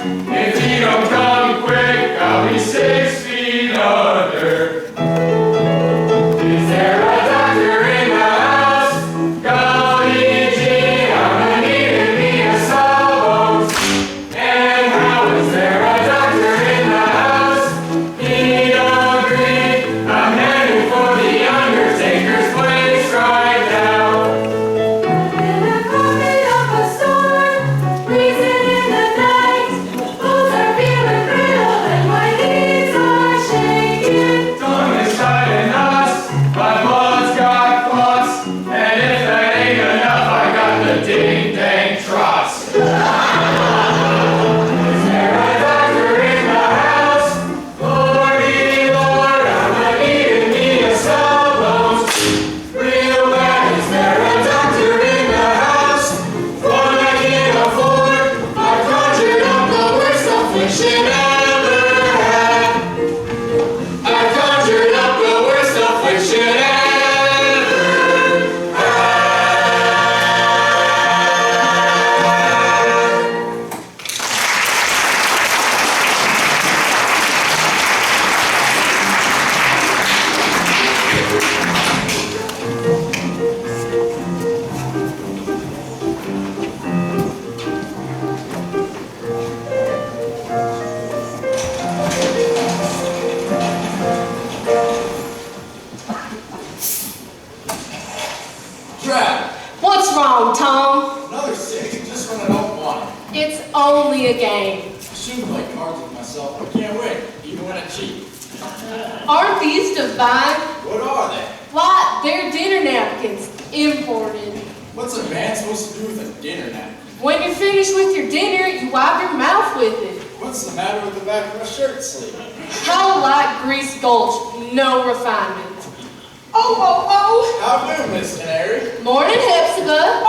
If he don't come quick, I'll be 6 feet under. Is there a doctor in the house? Golly gee, I'm needing me a sawbones. And how is there a doctor in the house? He'd agree. I'm heading for the undertaker's place right now. In the coffin of a storm, freezing in the night, bones are feeling brittle and my knees are shaking. Tongue is tied in knots, my blood's got clots, and if that ain't enough, I got the ding-dang trots. Is there a doctor in the house? Lordy Lord, I'm needing me a sawbones. Real bad, is there a doctor in the house? One I can't afford, I conjured up the worst affliction ever had. I conjured up the worst affliction ever had. Trap! What's wrong, Tom? Another 6, just when I don't want it. It's only a game. I shouldn't play cards with myself. I can't win, even when I cheat. Aren't these divine? What are they? Why, they're dinner napkins, imported. What's a man supposed to do with a dinner napkin? When you're finished with your dinner, you wipe your mouth with it. What's the matter with the back of my shirt sleeve? How like Grease Gulch, no refinement. How do, Miss Canary? Morning, Hepzibah.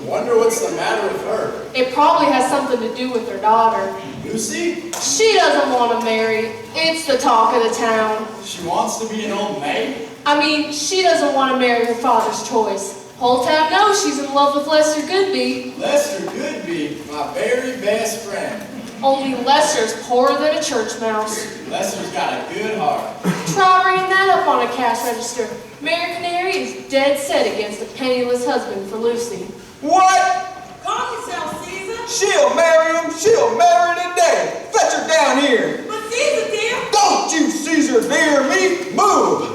Wonder what's the matter with her. It probably has something to do with her daughter. Lucy? She doesn't want to marry. It's the talk of the town. She wants to be an old maid? I mean, she doesn't want to marry her father's choice. Whole town knows she's in love with Lester Goodby. Lester Goodby, my very best friend. Only Lester's poorer than a church mouse. Lester's got a good heart. Try ringing that up on a cash register. Mary Canary is dead set against a penniless husband for Lucy. What? Calm yourself, Caesar. She'll marry him. She'll marry today. Fetch her down here. But Caesar, dear. Don't you Caesar dare me. Move.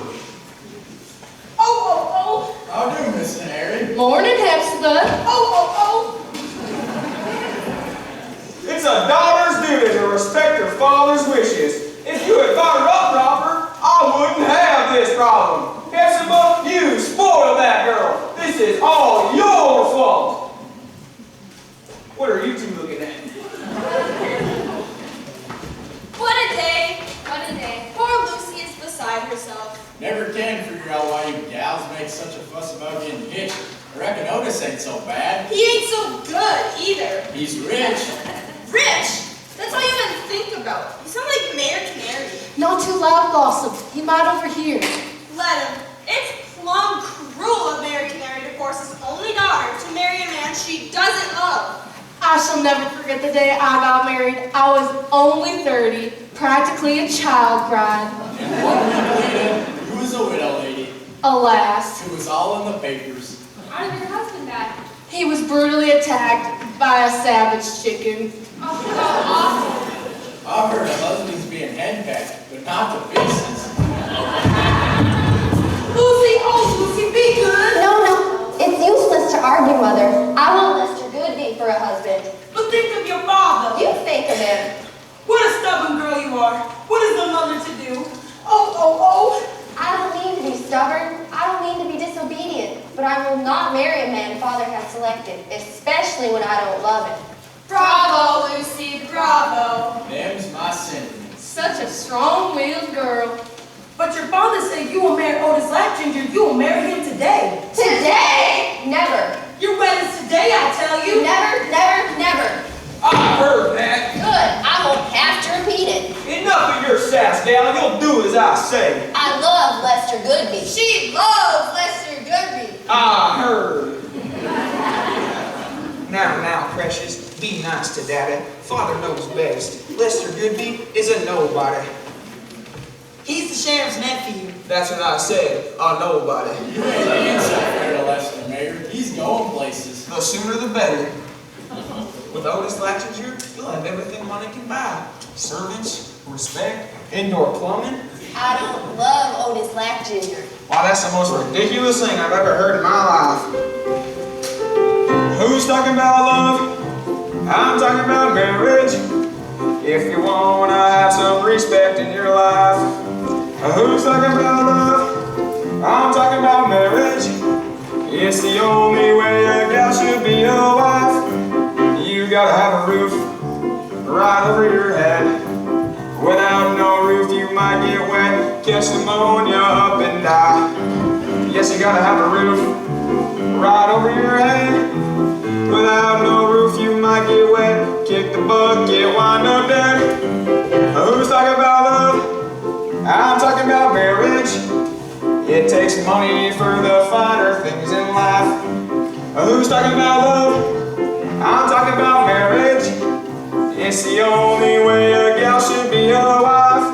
How do, Miss Canary? Morning, Hepzibah. It's a daughter's duty to respect her father's wishes. If you had brought her up proper, I wouldn't have this problem. Hepzibah, you spoiled that girl. This is all your fault. What are you two looking at? What a day, what a day. Poor Lucy is beside herself. Never can figure out why you gals make such a fuss about getting hitched. I reckon Otis ain't so bad. He ain't so good either. He's rich. Rich? That's all you even think about. You sound like Mayor Canary. Not too loud, Blossom. He might overhear. Let him. It's plumb cruel of Mayor Canary to force his only daughter to marry a man she doesn't love. I shall never forget the day I got married. I was only 30, practically a child bride. And one week later, you was a widow lady. Alas, It was all in the papers. How did your husband die? he was brutally attacked by a savage chicken. Oh, how awful. I've heard of husbands being henpecked, but not to pieces. Lucy, oh Lucy, be good. No, it's useless to argue, Mother. I want Lester Goodby for a husband. But think of your father. You think of him. What a stubborn girl you are. What is the mother to do? I don't mean to be stubborn. I don't mean to be disobedient. But I will not marry a man Father has selected, especially when I don't love him. Bravo, Lucy, bravo. Them's my sentiments. Such a strong-willed girl. But your father said you will marry Otis Latchinger. You will marry him today. Today? Never. Your wedding's today, I tell you. Never, never, never. I heard that. Good. I won't have to repeat it. Enough of your sass, gal. You'll do as I say. I love Lester Goodby. She loves Lester Goodby. I heard. Now, precious, be nice to Daddy. Father knows best. Lester Goodby is a nobody. He's the sheriff's nephew. That's what I said, a nobody. You ain't being so fair to Lester, Mayor. He's going places. The sooner the better. With Otis Latchinger, you'll have everything money can buy. Servants, respect, indoor plumbing. I don't love Otis Latchinger. Wow, that's the most ridiculous thing I've ever heard in my life. Who's talking about love? I'm talking about marriage. If you wanna have some respect in your life. Who's talking about love? I'm talking about marriage. It's the only way a gal should be a wife. You gotta have a roof right over your head. Without no roof, you might get wet, catch pneumonia up and die. Yes, you gotta have a roof right over your head. Without no roof, you might get wet, kick the bucket, wind up dead. Who's talking about love? I'm talking about marriage. It takes money for the finer things in life. Who's talking about love? I'm talking about marriage. It's the only way a gal should be a wife.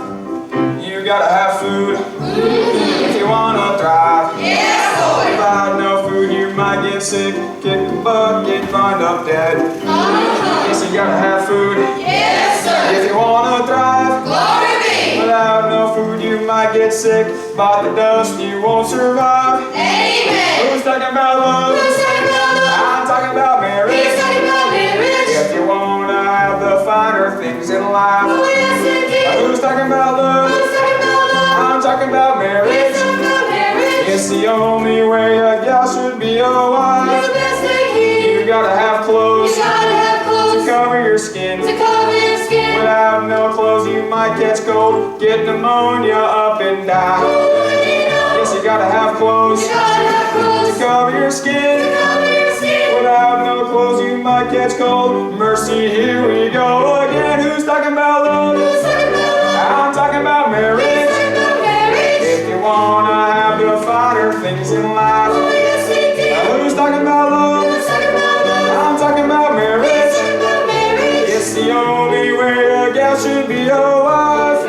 You gotta have food if you wanna thrive. Without no food, you might get sick, kick the bucket, wind up dead. Yes, you gotta have food if you wanna thrive. Without no food, you might get sick, by the dust, you won't survive. Who's talking about love? I'm talking about marriage. If you wanna have the finer things in life. Who's talking about love? I'm talking about marriage. It's the only way a gal should be a wife. You gotta have clothes to cover your skin. Without no clothes, you might catch cold, get pneumonia up and die. Yes, you gotta have clothes to cover your skin. Without no clothes, you might catch cold. Mercy, here we go again. Who's talking about love? I'm talking about marriage. If you wanna have the finer things in life. Who's talking about love? I'm talking about marriage. It's the only way a gal should be a wife.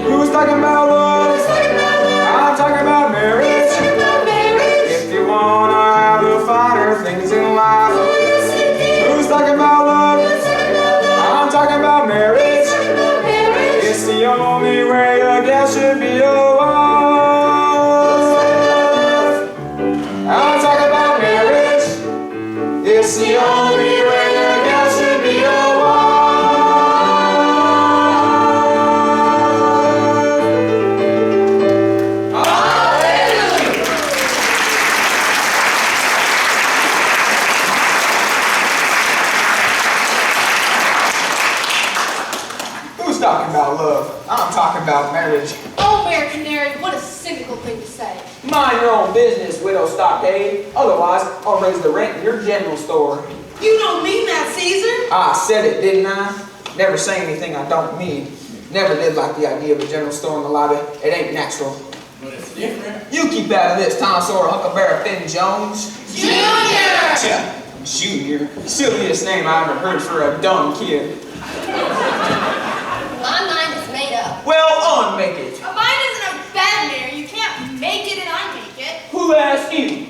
Who's talking about love? I'm talking about marriage. If you wanna have the finer things in life. Who's talking about love? I'm talking about marriage. It's the only way a gal should be a wife. I'm talking about marriage. It's the only way a gal should be a wife. Who's talking about love? I'm talking about marriage. Oh, Mayor Canary, what a cynical thing to say. Mind your own business, Widow Stockade. Otherwise, I'll raise the rent in your general store. You don't mean that, Caesar. I said it, didn't I? Never say anything I don't mean. Never did like the idea of a general store in the lobby. It ain't natural. But it's different. You keep out of this, Tonsor Huckleberry Finn Jones. Junior! Junior. Silliest name I ever heard for a dumb kid. My mind is made up. Well, unmake it. Mine isn't a bad Mayor. You can't make it and I make it. Who asked you?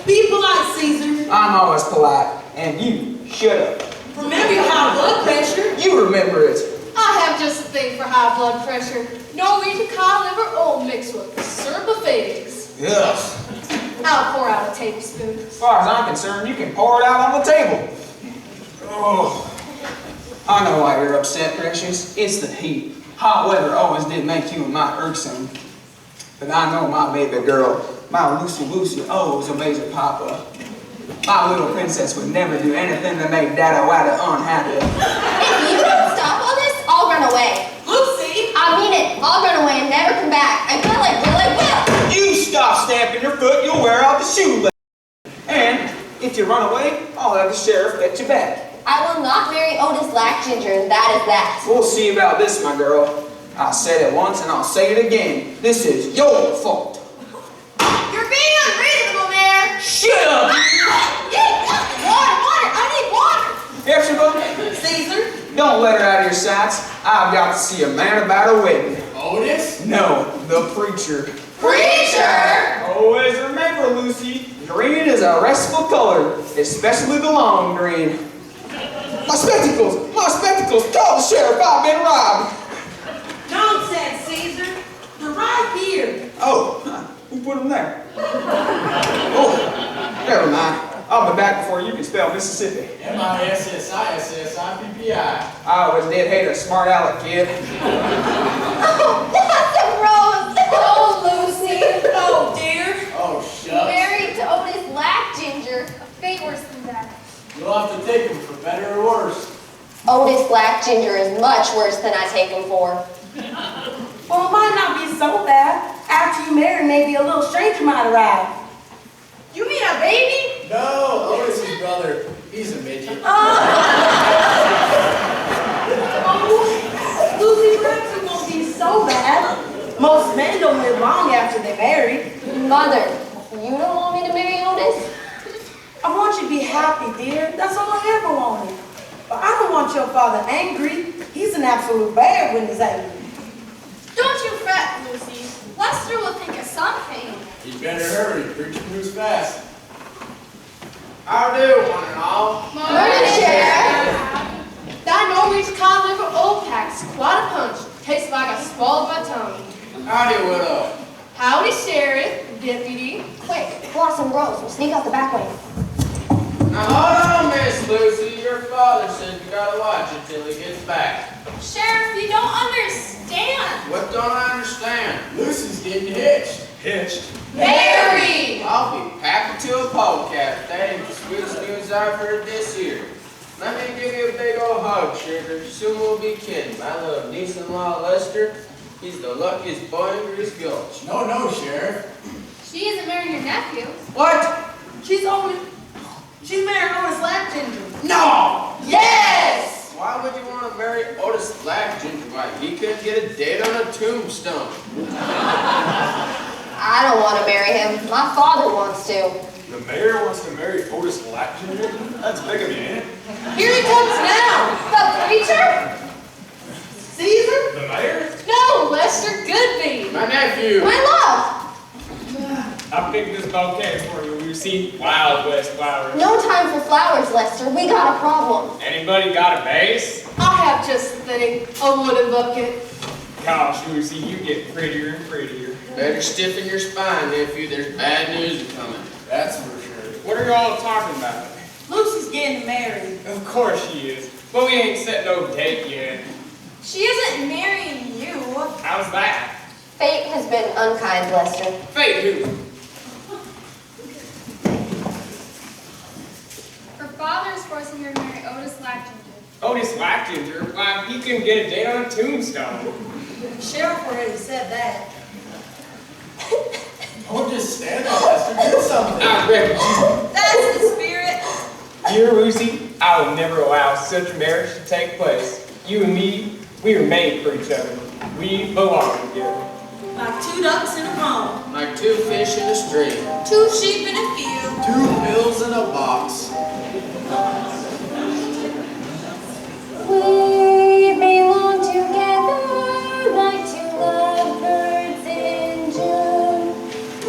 Be polite, Caesar. I'm always polite. And you, shut up. Remember your high blood pressure. You remember it. I have just a thing for high blood pressure. Norwegian cod liver oil mixed with syrup of figs. Ugh. I'll pour out a tablespoon. As far as I'm concerned, you can pour it out on the table. Oh. I know why you're upset, Precious. It's the heat. Hot weather always did make you and my irksome. But I know my baby girl, my Lucy, oh, is a major papa. My little princess would never do anything to make Dada Wada unhappy. If you don't stop all this, I'll run away. Lucy! I mean it. I'll run away and never come back. I feel like Willie will. You stop stamping your foot, you'll wear out the shoelace. And if you run away, I'll have the sheriff get you back. I will not marry Otis Latchinger, and that is that. We'll see about this, my girl. I said it once and I'll say it again. This is your fault. You're being unreasonable, Mayor! Shut up! Water! I need water! Hepzibah, Caesar? don't let her out of your sights. I've got to see a man about a wedding. Otis? No, the preacher. Preacher! Always remember, Lucy, green is a restful color, especially the long green. My spectacles! My spectacles! Tell the sheriff I've been robbed! Nonsense, Caesar. They're right here. Oh, who put them there? Oh, never mind. I'll be back before you can spell Mississippi. MISSISSIPPI. I always did hate a smart aleck kid. Oh, that's a rose! Oh, Lucy! Oh, dear. Oh, shucks. Married to Otis Black Ginger. Fate worse than that. You'll have to take him for better or worse. Otis Black Ginger is much worse than I take him for. Well, it might not be so bad. After you marry, maybe a little stranger might arrive. You mean a baby? No, Otis's brother. He's a midget. Oh, Lucy, perhaps it won't be so bad. Most men don't live long after they marry. Mother, you don't want me to marry Otis? I want you to be happy, dear. That's all I ever wanted. But I don't want your father angry. He's an absolute bear when he's angry. Don't you fret, Lucy. Lester will think of something. You better hurry. Preacher moves fast. How do, one and all? Morning, Sheriff. That Norwich cod liver old pack's quite a punch. Tastes like I swallowed my tongue. Howdy, widow. Howdy, Sheriff, Deputy. Quick, Blossom Rose, we'll sneak out the back way. Now hold on, Miss Lucy. Your father said you gotta watch it till he gets back. Sheriff, you don't understand. What don't I understand? Lucy's getting hitched. Hitched. Married! I'll be packing to a polecat. That ain't the sweetest news I've heard this year. Let me give you a big old hug, sugar. Soon we'll be kidding. My little niece-in-law, Lester, he's the luckiest boy in Grease Gulch. No, Sheriff. She isn't marrying your nephew. What? She's marrying Otis Black Ginger. No! Yes! Why would you want to marry Otis Black Ginger? Why, he couldn't get a date on a tombstone. I don't want to marry him. My father wants to. The mayor wants to marry Otis Black Ginger? That's big of you, ain't it? Here he comes now! The preacher? Caesar? The mayor? No, Lester Goodby! My nephew. My love! I picked this bouquet for you, Lucy. Wild West flowers. No time for flowers, Lester. We got a problem. Anybody got a vase? I have just the thing, a wooden bucket. Gosh, Lucy, you get prettier and prettier. Better stiffen your spine, nephew. There's bad news coming. That's for sure. What are y'all talking about? Lucy's getting married. Of course she is, but we ain't set no date yet. She isn't marrying you. How's that? Fate has been unkind, Lester. Fate who? Her father is forcing her to marry Otis Black Ginger. Otis Black Ginger? Why, he couldn't get a date on a tombstone. The sheriff already said that. Don't just stand there, Lester. Do something. I reckon That's the spirit. Dear Lucy, I will never allow such a marriage to take place. You and me, we were made for each other. We belong together. Like 2 ducks in a pond. Like 2 fish in a stream. 2 sheep in a field. 2 pills in a box. We belong together like 2 lovebirds in June,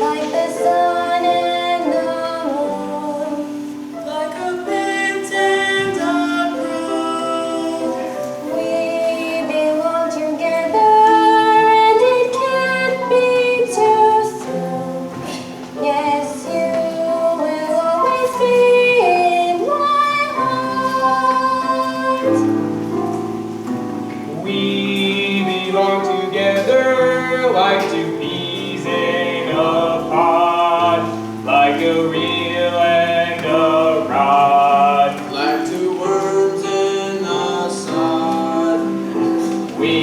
like the sun and the moon. Like a bent and a broom. We belong together and it can't be too soon. Yes, you will always be in my heart. We belong together like 2 peas in a pod, like a reel and a rod. Like 2 worms in the sod. We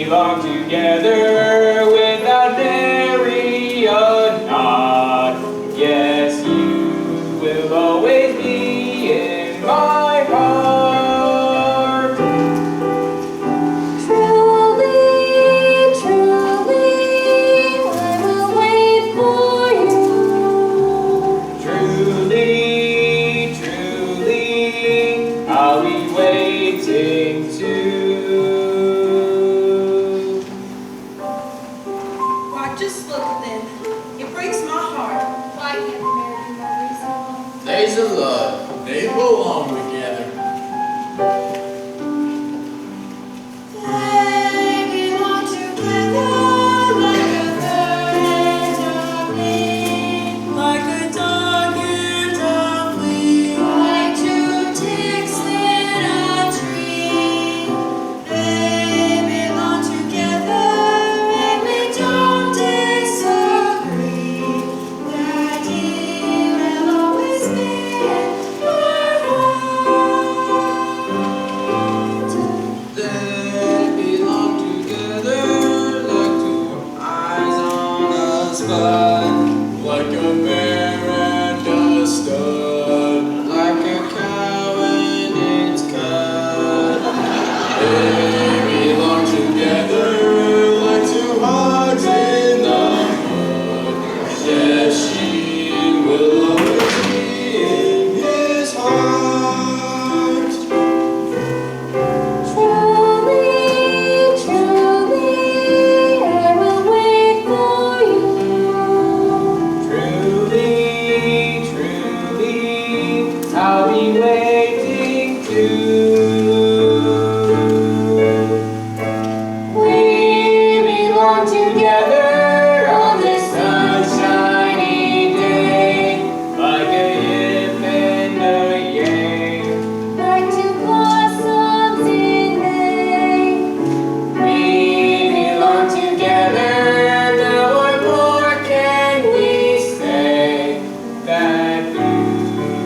belong together without nary a nod. Yes, you will always be in my heart. Truly, truly, I will wait for you. Truly, truly, I waiting to. Why, just look at them. It breaks my heart. Why can't the marriage be more reasonable? Days of love. They belong together. They belong together like a third and a flea, like a dog and a flea, like two ticks in a tree. They belong together and we don't disagree. That he will always be in my heart. They belong together like two eyes on a spot, Like a bear and a stud. like a cow and its cud. They belong together like two hearts in the mud. Yes, she will always be in his heart. Truly, truly, I will wait for you. Truly, truly, I'll be waiting too. We belong together on this Sunshiny day, like a yip and a yay. like two blossoms in May. We belong together, now what more can we say? That you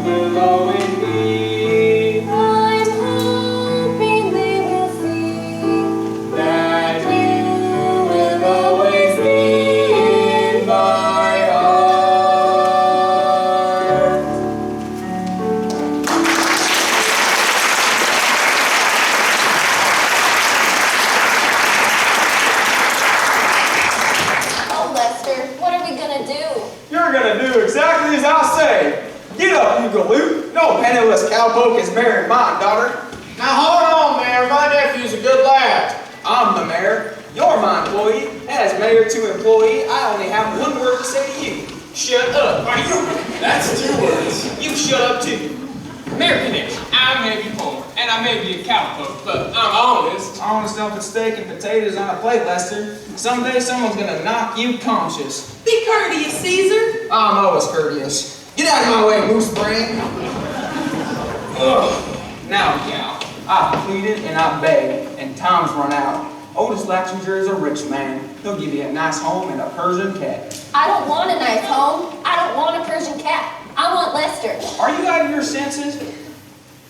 will always be. I'm hoping they will see That you will always be in my heart. Oh, Lester, what are we gonna do? You're gonna do exactly as I say. Get up, you galoot. No penniless cowpoke is marrying my daughter. Now hold on, Mayor. My nephew's a good lad. I'm the mayor. You're my employee. As mayor to employee, I only have one word to say to you. Shut up. That's 2 words. You shut up too. Mayor Connection, I may be poor, and I may be a cowpoke, but I'm honest. Honest don't put steak and potatoes on a plate, Lester. Someday someone's gonna knock you conscious. Be courteous, Caesar. I'm always courteous. Get out of my way, moose brain. Ugh. Now, gal, I pleaded and I begged, and time's run out. Otis Lachinger is a rich man. He'll give you a nice home and a Persian cat. I don't want a nice home. I don't want a Persian cat. I want Lester. Are you out of your senses?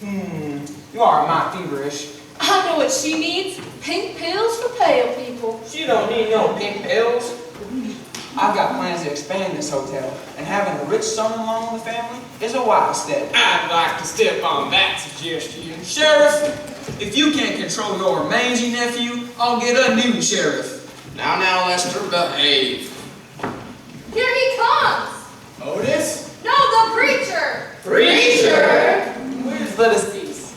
You are mighty feverish. I know what she needs. Pink pills for pale people. She don't need no pink pills. I've got plans to expand this hotel, and having a rich son-in-law in the family is a wise step. I'd like to step on that suggestion. Sheriff, if you can't control your mangy nephew, I'll get a new sheriff. Now, Lester, behave. Here he comes. Otis? No, the preacher. Preacher? Where's Lettuce Peace?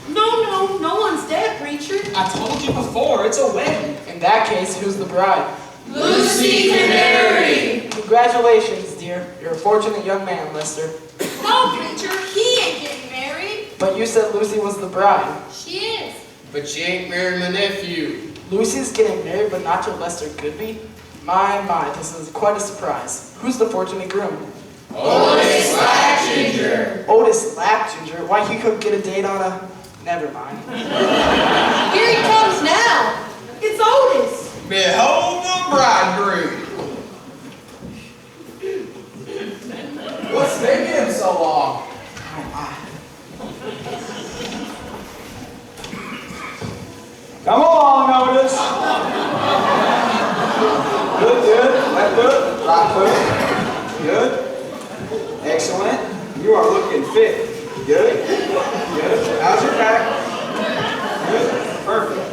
No one's dead, preacher. I told you before, it's a wedding. In that case, who's the bride? Lucy Canary! Congratulations, dear. You're a fortunate young man, Lester. No, preacher, he ain't getting married. But you said Lucy was the bride. She is. But she ain't married my nephew. Lucy's getting married, but not your Lester Goodby? My, this is quite a surprise. Who's the fortunate groom? Otis Lachinger! Otis Lachinger? Why, he could get a date on a... Never mind. Here he comes now. It's Otis. Behold the bridegroom. What's taking him so long? Come along, Otis. Good. Left foot, right foot. Good. Excellent. You are looking fit. Good. How's your back? Good. Perfect.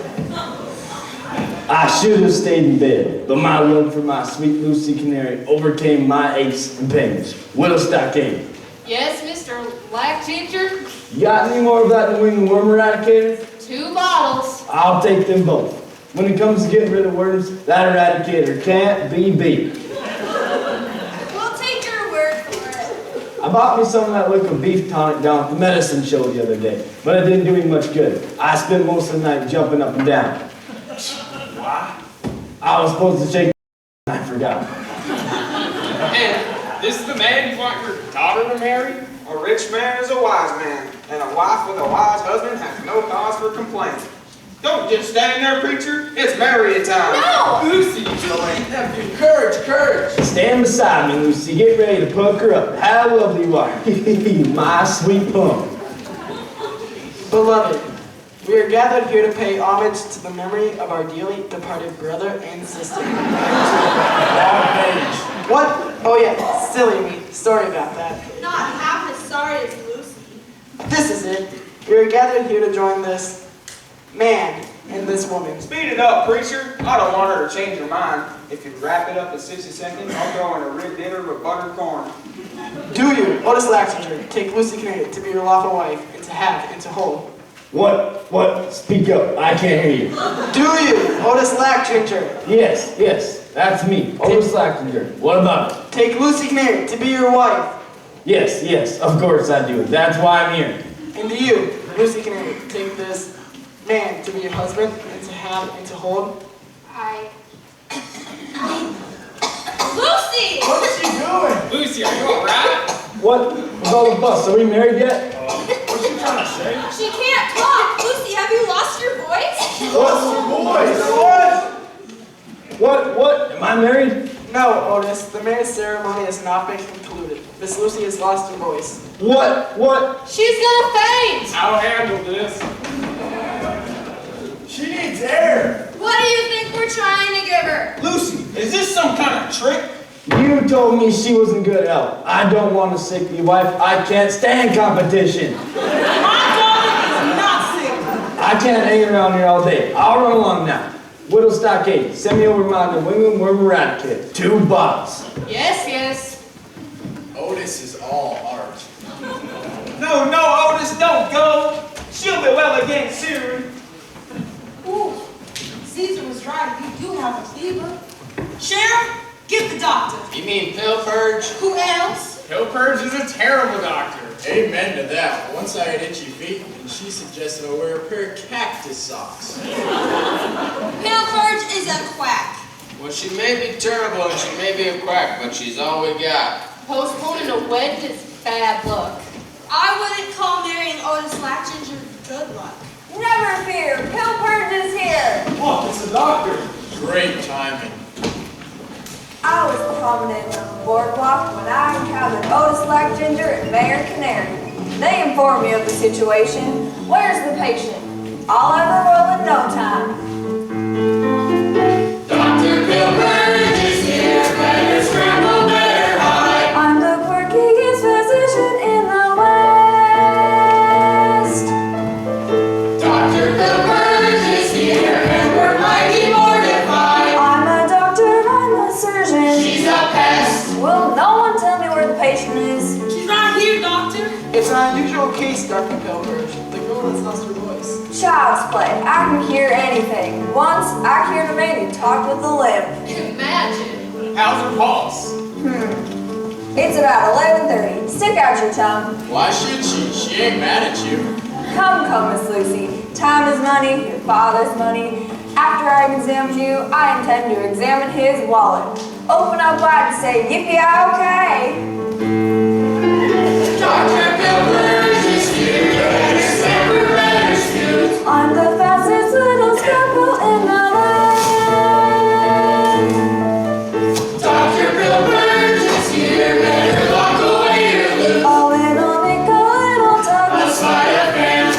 I should have stayed in bed, but my love for my sweet Lucy Canary overcame my aches and pains. Widow Stockade, Yes, Mr. Lachinger? you got any more of that New England worm eradicator? 2 bottles. I'll take them both. When it comes to getting rid of worms, that eradicator can't be beat. We'll take your word for it. I bought me some of that liquid beef tonic down at the medicine show the other day, but it didn't do me much good. I spent most of the night jumping up and down. Why? I was supposed to shake I forgot. And this is the man you want your daughter to marry? A rich man is a wise man, and a wife with a wise husband has no cause for complaint. Don't just stand there, preacher. It's marrying time. No! Lucy, Nephew, courage, courage. Stand beside me, Lucy. Get ready to pucker up. How lovely you are. My sweet punk. Beloved, we are gathered here to pay homage to the memory of our dearly departed brother and sister. What? Oh yeah, silly me. Sorry about that. Not half as sorry as Lucy. This is it. We are gathered here to join this man and this woman. Speed it up, preacher. I don't want her to change her mind. If you wrap it up in 60 seconds, I'll throw in a rib dinner with buttered corn. Do you, Otis Laxinger, take Lucy Canary to be your lawful wife and to have and to hold? What? Speak up. I can't hear you. Do you, Otis Laxinger, Yes, that's me. Otis Laxinger. What about it? take Lucy Canary to be your wife? Yes, of course I do. That's why I'm here. And do you, Lucy Canary, take this man to be your husband and to have and to hold? Lucy! What's she doing? Lucy, are you alright? What? With all the fuss, are we married yet? What's she trying to say? She can't talk. Lucy, have you lost your voice? What's her voice? What? Am I married? No, Otis, the marriage ceremony has not been concluded. Miss Lucy has lost her voice. What? She's gonna faint. I'll handle this. She needs air. What do you think we're trying to give her? Lucy, is this some kind of trick? You told me she wasn't good help. I don't want a sickly wife. I can't stand competition. My daughter is not sick. I can't hang around here all day. I'll run along now. Widow Stockade, send me over my New England Worm Eradicator. 2 bottles. Yes. Otis is all heart. No, Otis, don't go. She'll be well again soon. Ooh, Caesar was right. You do have a fever. Sheriff, get the doctor. You mean pill purge? Who else? Pill Purge is a terrible doctor. Amen to that. Once I had itchy feet, and she suggested I wear a pair of cactus socks. Pilferge is a quack. Well, she may be terrible and she may be a quack, but she's all we got. Postponing a wedding is bad luck. I wouldn't call marrying Otis Laxinger good luck. Never fear, Pilpurge is here. Look, it's the doctor. Great timing. I was promenading on the boardwalk when I encountered Otis Laxinger and Mayor Canary. They informed me of the situation. Where's the patient? I'll have her well in no time. Dr. Pilgrim is here, better scramble, better hide. I'm the quirkiest physician in the West. Dr. Pilgrim is here, and we're mighty mortified. I'm a doctor, I'm a surgeon. She's a pest. Will no one tell me where the patient is? She's right here, doctor. It's an unusual case, Dr. Pilgrim. The girl has lost her voice. Child's play. I can hear anything. Once I cured a man who talked with a limp. Imagine. How's her pulse? It's about 11:30. Stick out your tongue. Why should she? She ain't mad at you. Come, Miss Lucy. Time is money, your father's money. After I've examined you, I intend to examine his wallet. Open up wide and say, yippee-okay. Dr. Pilgrim is here, better scramble, better scoot. I'm the fastest little scrapple in the land. Dr. Pilgrim is here, better lock away your loot. A little nick, a little A tug. sleight of hand.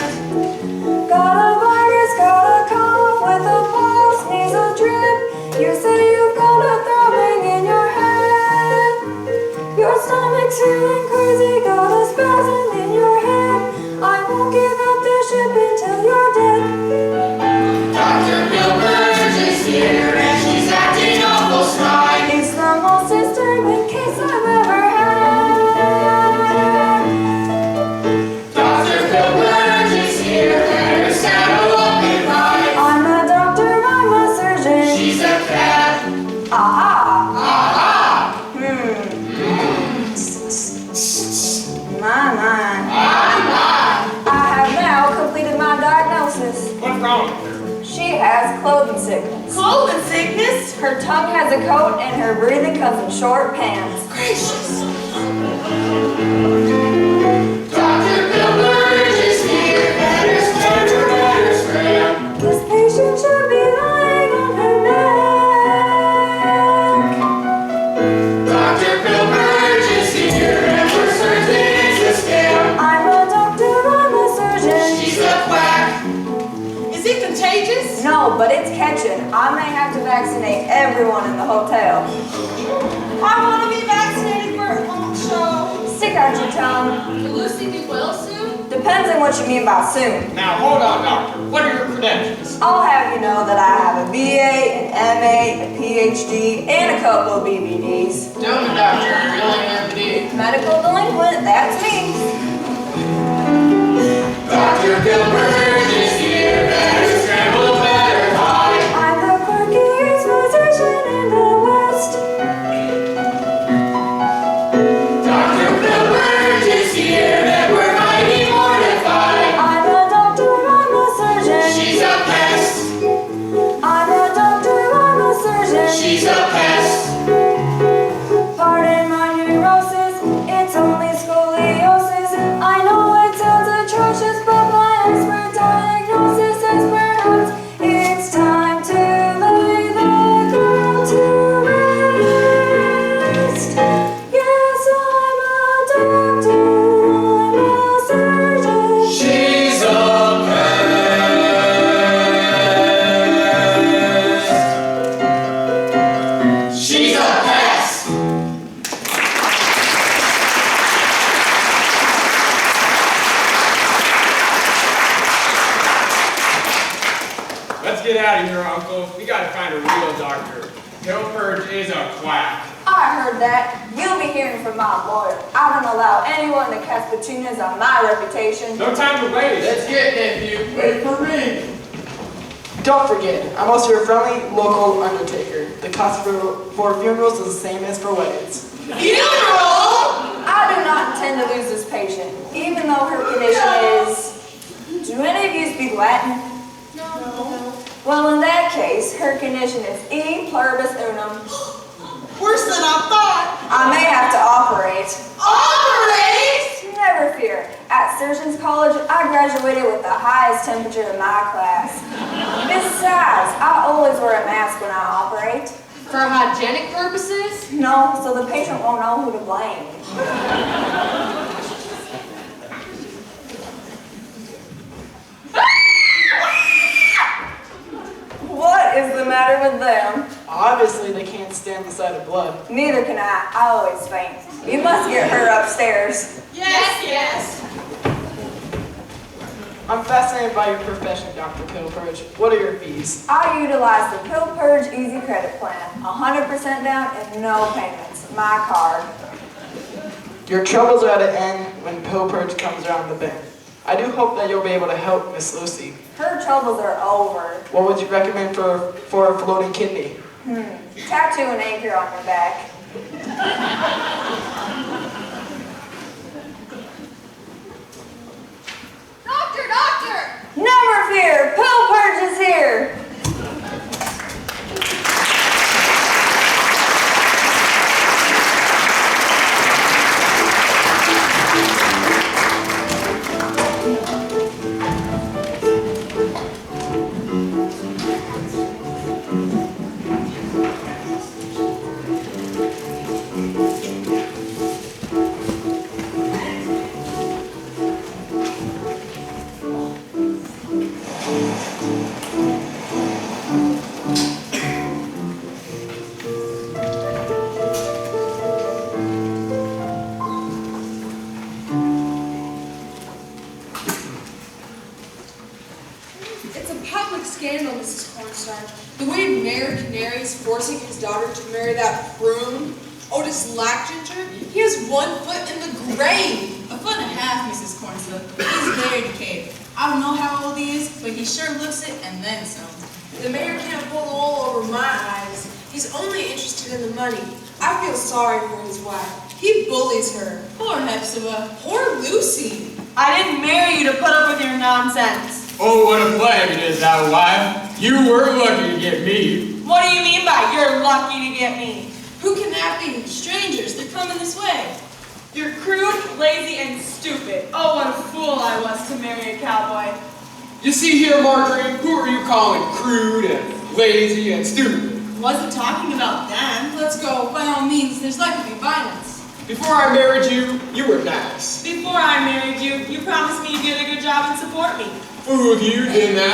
Got a virus, got a cough with a pulse, needs a drip. You say you've got a throbbing in your head. Your stomach's feeling crazy, got a spasm in your Aha! Aha! My. I have now completed my diagnosis. What's wrong with her? She has clothing sickness. Clothing sickness? Her tongue has a coat and her breathing comes in short pants. Gracious. Dr. Pilbert is here, better scram. This patient should be lying on her neck. Dr. Pilbert is here, and we're certain it's a scam. I'm a doctor, I'm a surgeon. She's a quack. Is it contagious? No, but it's catching. I may have to vaccinate everyone in the hotel. I want to be vaccinated for a home show. Stick out your tongue. Will Lucy be well soon? Depends on what you mean by soon. Now, hold on, doctor. What are your credentials? I'll have you know that I have a BA, an MA, a PhD, and a couple of BBDs. Tell me, doctor, really MD. Medical delinquent, that's me. Dr. Pilbert is here, better scramble, better hide. I'm the quirkiest physician in the West. Dr. Pilbert is here, and we're mighty mortified. I'm a doctor, I'm a surgeon. She's a pest. I'm a doctor, I'm a surgeon. She's a pest. Pardon my neurosis, it's only scoliosis. I know it sounds atrocious, but my expert diagnosis is perhaps it's time to lay the girl to rest. Yes, I'm a doctor, I'm a surgeon. She's a pest. She's a pest. Let's get out of here, Uncle. We gotta find a real doctor. Pilbert is a quack. I heard that. You'll be hearing from my lawyer. I don't allow anyone to cast petunias on my reputation. No time to waste. Let's get nephew. Wait for me. Don't forget, I'm also your friendly local undertaker. The cost for funerals is the same as for weddings. Funeral? I do not intend to lose this patient, even though her condition is... Do any of you speak Latin? No. Well, in that case, her condition is E pluribus unum. Worse than I thought. I may have to operate. Operate? Never fear. At Surgeons College, I graduated with the highest temperature in my class. Besides, I always wear a mask when I operate. For hygienic purposes? No, so the patient won't know who to blame. What is the matter with them? Obviously, they can't stand the sight of blood. Neither can I. I always faint. You must get her upstairs. Yes. I'm fascinated by your profession, Dr. Pilpurge. What are your fees? I utilize the Pill Purge Easy Credit Plan. 100% down and no payments. My card. Your troubles are at an end when Pilpurge comes around the bend. I do hope that you'll be able to help Miss Lucy. Her troubles are over. What would you recommend for a floating kidney? Tattoo an anchor on your back. Doctor! Never fear, Pill Purge is here. It's a public scandal, Mrs. Cornstarch. The way Mayor Canary is forcing his daughter to marry that prune, Otis Lackginger, he has 1 foot in the grave. 1.5 foot, Mrs. Cornslip. He's very decayed. I don't know how old he is, but he sure looks it and then some. The mayor can't pull the wool over my eyes. He's only interested in the money. I feel sorry for his wife. He bullies her. Poor Hepzibah. Poor Lucy. I didn't marry you to put up with your nonsense. Oh, what a plague it is, thou wife. You were lucky to get me. What do you mean by you're lucky to get me? Who can that be? Strangers, they're coming this way. You're crude, lazy, and stupid. Oh, what a fool I was to marry a cowboy. You see here, Marjorie, who are you calling crude and lazy and stupid? Wasn't talking about them. Let's go. By all means, there's likely to be violence. Before I married you, you were nice. Before I married you, you promised me you'd get a good job and support me. Fooled you, didn't I?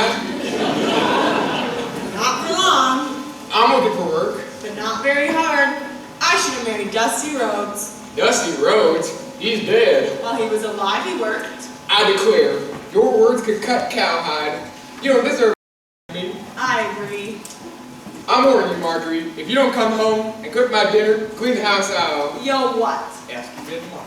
Not for long, I'm looking for work. but not very hard. I should have married Dusty Rhodes. Dusty Rhodes, he's dead. While he was alive, he worked. I declare, your words could cut cowhide. You don't deserve me. I agree. I'm warning you, Marjorie. If you don't come home and cook my dinner, clean the house out. Yo, what? Ask me tomorrow.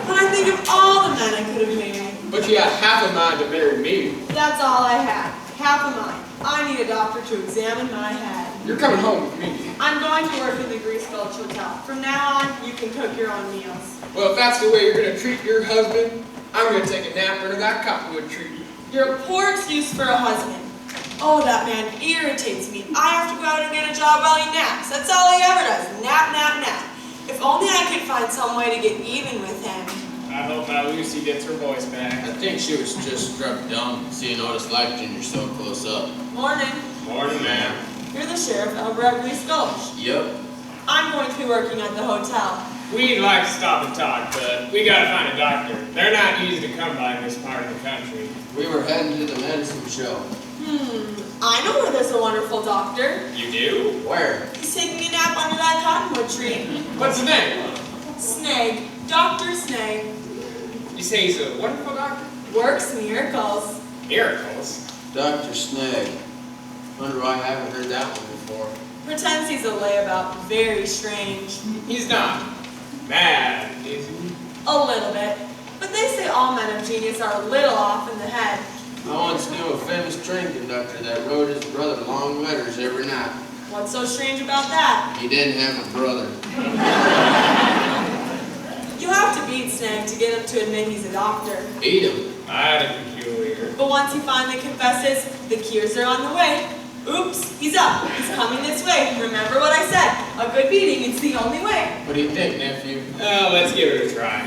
When I think of all the men I could have married, But you had half a mind to marry me. that's all I had. Half a mind. I need a doctor to examine my head. You're coming home with me. I'm going to work in the Grease Gulch Hotel. From now on, you can cook your own meals. Well, if that's the way you're going to treat your husband, I'm going to take a nap under that cottonwood tree. You're a poor excuse for a husband. Oh, that man irritates me. I have to go out and get a job while he naps. That's all he ever does. Nap, nap, nap. If only I could find some way to get even with him. I hope my Lucy gets her voice back. I think she was just struck dumb seeing Otis Leckjinger so close up. Morning. Morning, ma'am. You're the sheriff over at Grease Gulch. Yep. I'm going to be working at the hotel. We'd like to stop and talk, but we gotta find a doctor. They're not easy to come by in this part of the country. We were heading to the medicine show. I know where there's a wonderful doctor. You do? Where? He's taking a nap under that cottonwood tree. What's his name? Snag. Dr. Snag. You say he's a wonderful doctor? Works miracles. Miracles? Dr. Snag. Wonder why I haven't heard that one before. Pretends he's a layabout. Very strange. He's not mad, is he? A little bit. But they say all men of genius are a little off in the head. I once knew a famous train conductor that wrote his brother long letters every night. What's so strange about that? He didn't have a brother. You have to beat Snag to get him to admit he's a doctor. Eat him. Mighty peculiar. But once he finally confesses, the cures are on the way. Oops, he's up. He's coming this way. Remember what I said. A good beating is the only way. What do you think, nephew? Let's give it a try.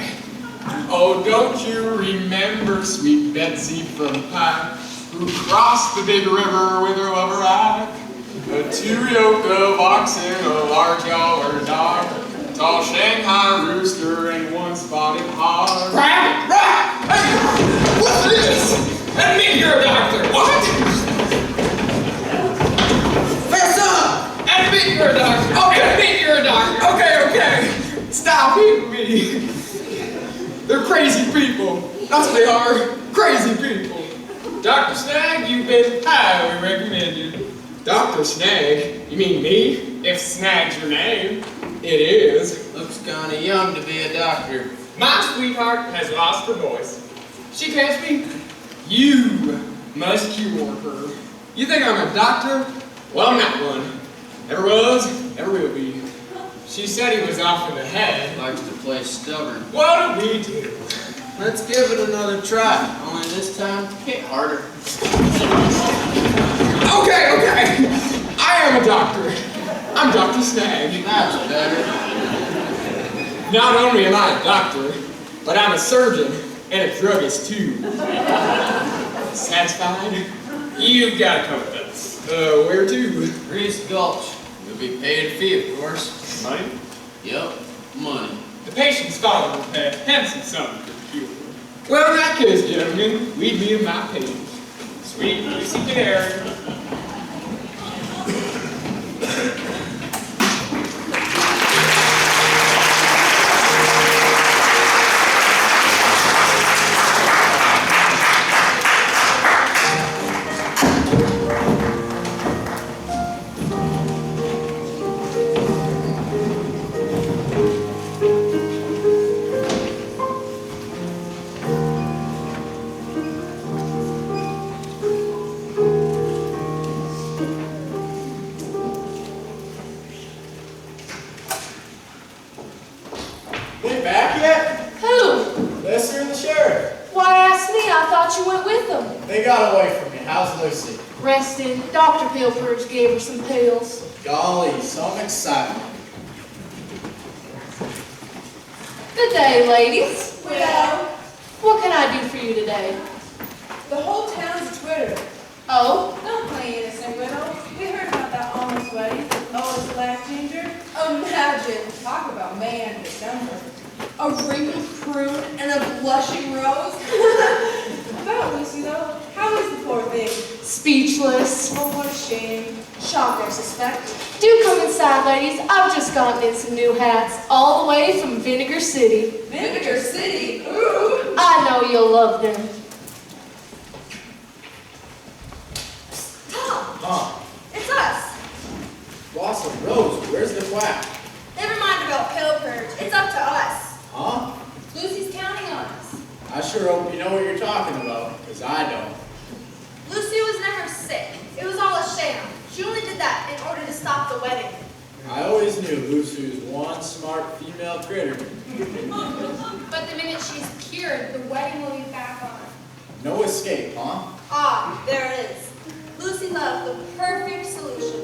Oh, don't you remember sweet Betsy from Pike, who crossed the big river with her lover Ike? A 2 yoke of oxen, a large yaller dog, a tall Shanghai rooster, and 1 spotted hog. Rabbit! Rabbit! Hey! What's this? Admit you're a doctor! What? Fess up! Admit you're a doctor! Okay! Admit you're a doctor! Okay! Stop hitting me! They're crazy people. That's what they are. Crazy people. Dr. Snag, you've been highly recommended. Dr. Snag? You mean me? If Snag's your name. It is. Looks kinda young to be a doctor. My sweetheart has lost her voice. She can't speak. You must cure her. You think I'm a doctor? Well, I'm not one. Never was, never will be. She said he was off in the head. Likes to play stubborn. What do we do? Let's give it another try. Only this time, hit harder. Okay. I am a doctor. I'm Dr. Snag. That's better. Not only am I a doctor, but I'm a surgeon and a druggist too. Satisfied? You've got to come with us. Where to? Grease Gulch. You'll be paid a fee, of course. Money? Yep, money. The patient's father will pay a handsome sum for the cure. Well, in that case, gentlemen, lead me to my patient. Sweet Lucy Canary. They got away from me. How's Lucy? Resting. Dr. Pilpridge gave her some pills. Golly, some excitement. Good day, ladies. Widow. What can I do for you today? The whole town's a Twitter. Oh? Don't play innocent, widow. We heard about that almost wedding. Almost black ginger. Imagine. Talk about May and December. A wrinkled prune and a blushing rose. About Lucy, though. How is the poor thing? Speechless. Oh, what a shame. Shock, I suspect. Do come inside, ladies. I've just gotten in some new hats, all the way from Vinegar City. Vinegar City? Ooh. I know you'll love them. Tom, Huh? it's us. Blossom Rose, where's the quack? Never mind about Pilpridge. It's up to us. Huh? Lucy's counting on us. I sure hope you know what you're talking about, because I don't. Lucy was never sick. It was all a sham. She only did that in order to stop the wedding. I always knew Lucy was one smart female critter. But the minute she's cured, the wedding will be back on. No escape, huh? Ah, there it is. Lucy Love, the perfect solution.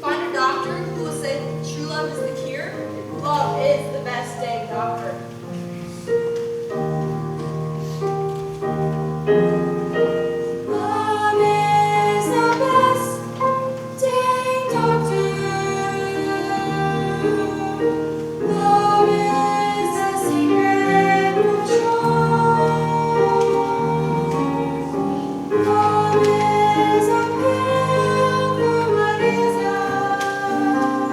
Find a doctor who will say true love is the cure. Love is the best dang doctor. Love is the best dang doctor. Love is the secret cure. Love is a pill for what is love.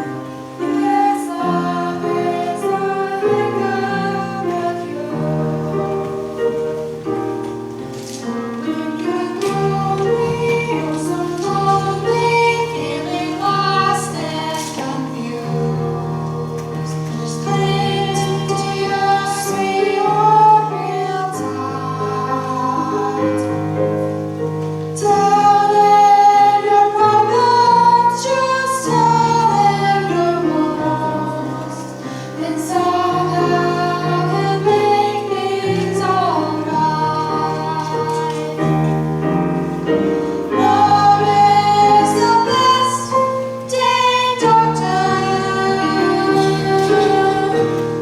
Yes, love is the heck of a cure. When you're lonely or so lonely, feeling lost and confused, just cling to your sweet heart real tight. Tell them your problems, just tell them your woes, and somehow can make things alright. Love is the best dang doctor.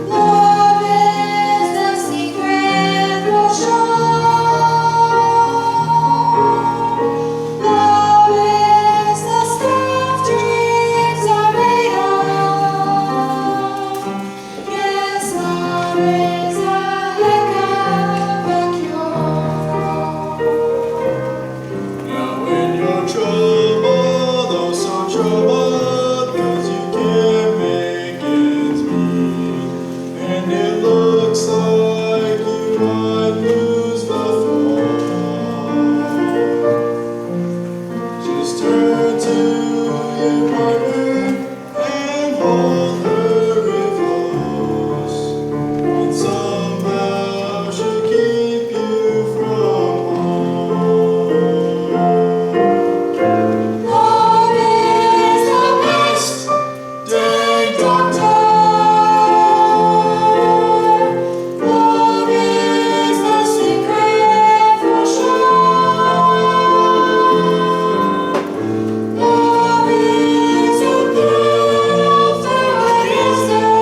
Love is the secret potion. Love is the stuff dreams are made of. Yes, love is a heck of a cure. Now when you're troubled, oh so troubled, 'cause you can't make ends meet, and it looks like you might lose the fall, just turn to your partner and hold her real close, and somehow she'll keep you from harm. Love is the best dang doctor. Love is the secret for sure. Love is a pill for wisdom.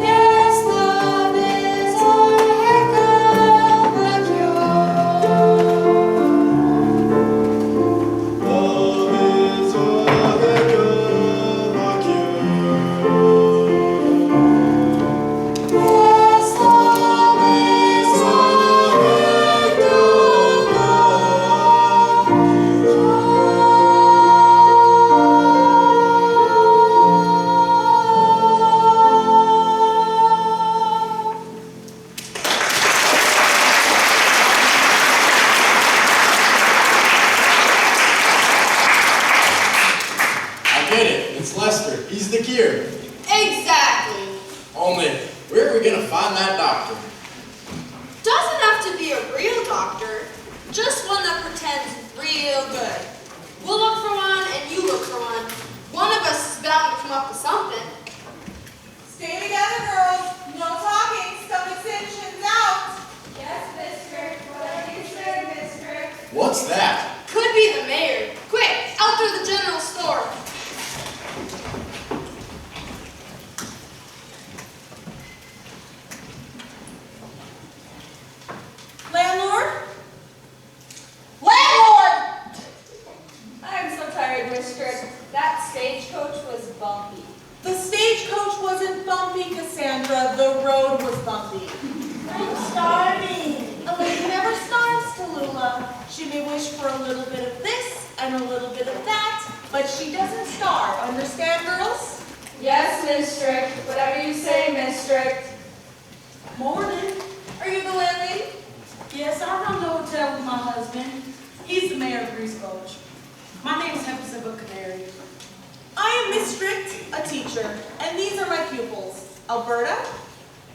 Yes, love is a heck of a cure. Love is a heck of a cure. Yes, love is a heck I get it. It's Lester. He's the cure. Exactly. Only, where are we gonna find that doctor? Doesn't have to be a real doctor, just one that pretends real good. We'll look for one and you look for one. One of us is bound to come up with something. Stay together, girls. No talking. Stomach tension's out. Yes, mister. What are you What's that? Could be the mayor. Quick, out through the general store. Landlord? Landlord! I'm so tired, Miss Strick. That stagecoach was bumpy. The stagecoach wasn't bumpy, Cassandra. The road was bumpy. I'm starving. A lady never starves, Tallulah. She may wish for a little bit of this and a little bit of that, but she doesn't starve. Understand, girls? Yes, Miss Strick. Whatever you say, Miss Strick. Morning. Are you the landlady? Yes, I run the hotel with my husband. He's the mayor of Greasecoach. My name is Hepzibah Canary. I am Miss Strict, a teacher, and these are my pupils, Alberta,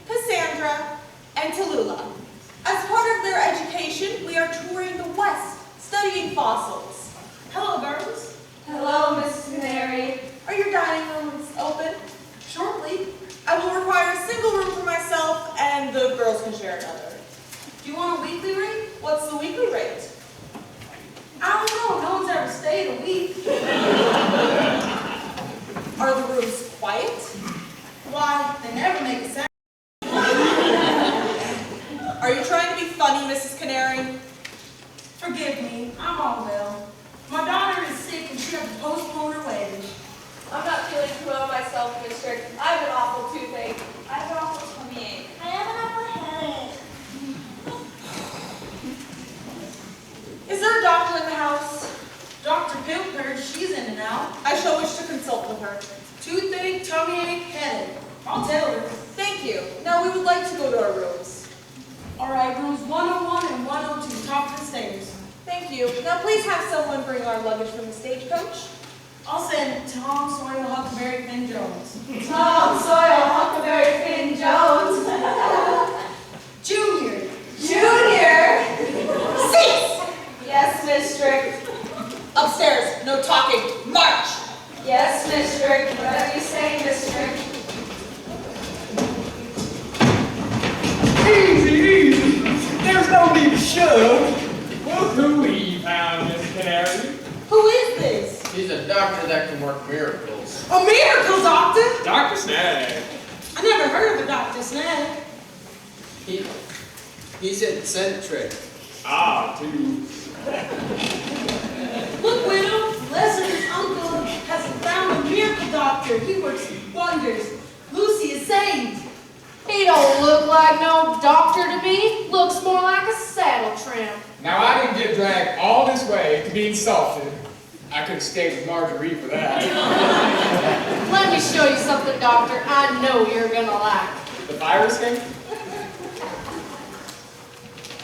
Cassandra, and Tallulah. As part of their education, we are touring the West, studying fossils. Hello, girls. Hello, Miss Canary. Are your dining rooms open? Shortly. I will require a single room for myself, and the girls can share another. Do you want a weekly rate? What's the weekly rate? I don't know. No one's ever stayed a week. Are the rooms quiet? Why? They never make a sound. Are you trying to be funny, Mrs. Canary? Forgive me. I'm all well. My daughter is sick and she had to postpone her wedding. I'm not feeling too well myself, Miss Strick. I have an awful toothache. I have an awful tummy ache. I have an awful headache. Is there a doctor in the house? Dr. Pilpard, she's in and out. I shall wish to consult with her. Toothache, tummy ache, headache. I'll tell her. Thank you. Now we would like to go to our rooms. All right, rooms 101 and 102, top of the stairs. Thank you. Now please have someone bring our luggage from the stagecoach. I'll send Tom Sawyer, Huckleberry Finn Jones. Tom Sawyer, Huckleberry Finn Jones. Junior. Junior. Cease! Yes, Miss Strick. Upstairs. No talking. March! Yes, Miss Strick. Whatever you say, Miss Strick. Easy, easy. There's no need to shove. Look who we found, Miss Canary. Who is this? He's a doctor that can work miracles. A miracle doctor? Dr. Snag. I never heard of a Dr. Snag. He's eccentric. Ah, too. Look, widow, Lester's uncle has found a miracle doctor. He works wonders. Lucy is saved. He don't look like no doctor to me. Looks more like a saddle tramp. Now I didn't get dragged all this way to be insulted. I could have stayed with Marjorie for that. Let me show you something, doctor, I know you're gonna like. The fire escape?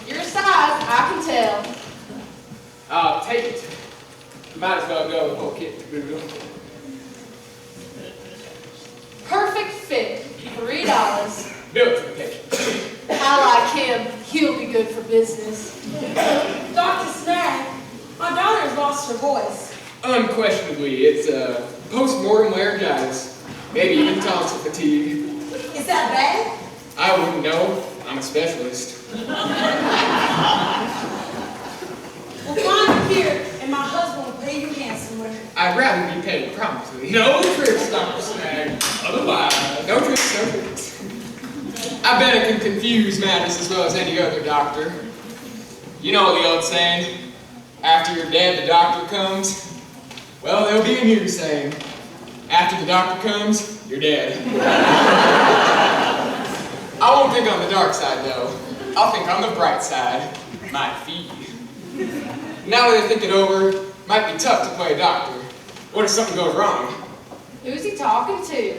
Your size, I can tell. Take it. Might as well go the whole kit to boot. Perfect fit, $3. Built for the patient. I like him. He'll be good for business. Dr. Snag, my daughter's lost her voice. Unquestionably, it's post-mortem laryngitis. Maybe even tonsil fatigue. Is that bad? I wouldn't know. I'm a specialist. We'll find her here, and my husband will pay you handsomely. I'd rather be paid promptly. No tricks, Dr. Snag. Otherwise, no tricks, no tricks. I bet it can confuse matters as well as any other doctor. You know the old saying, after you're dead, the doctor comes. Well, there'll be a new saying, after the doctor comes, you're dead. I won't think on the dark side, though. I'll think on the bright side. My fee. Now that I think it over, it might be tough to play a doctor. What if something goes wrong? Who's he talking to?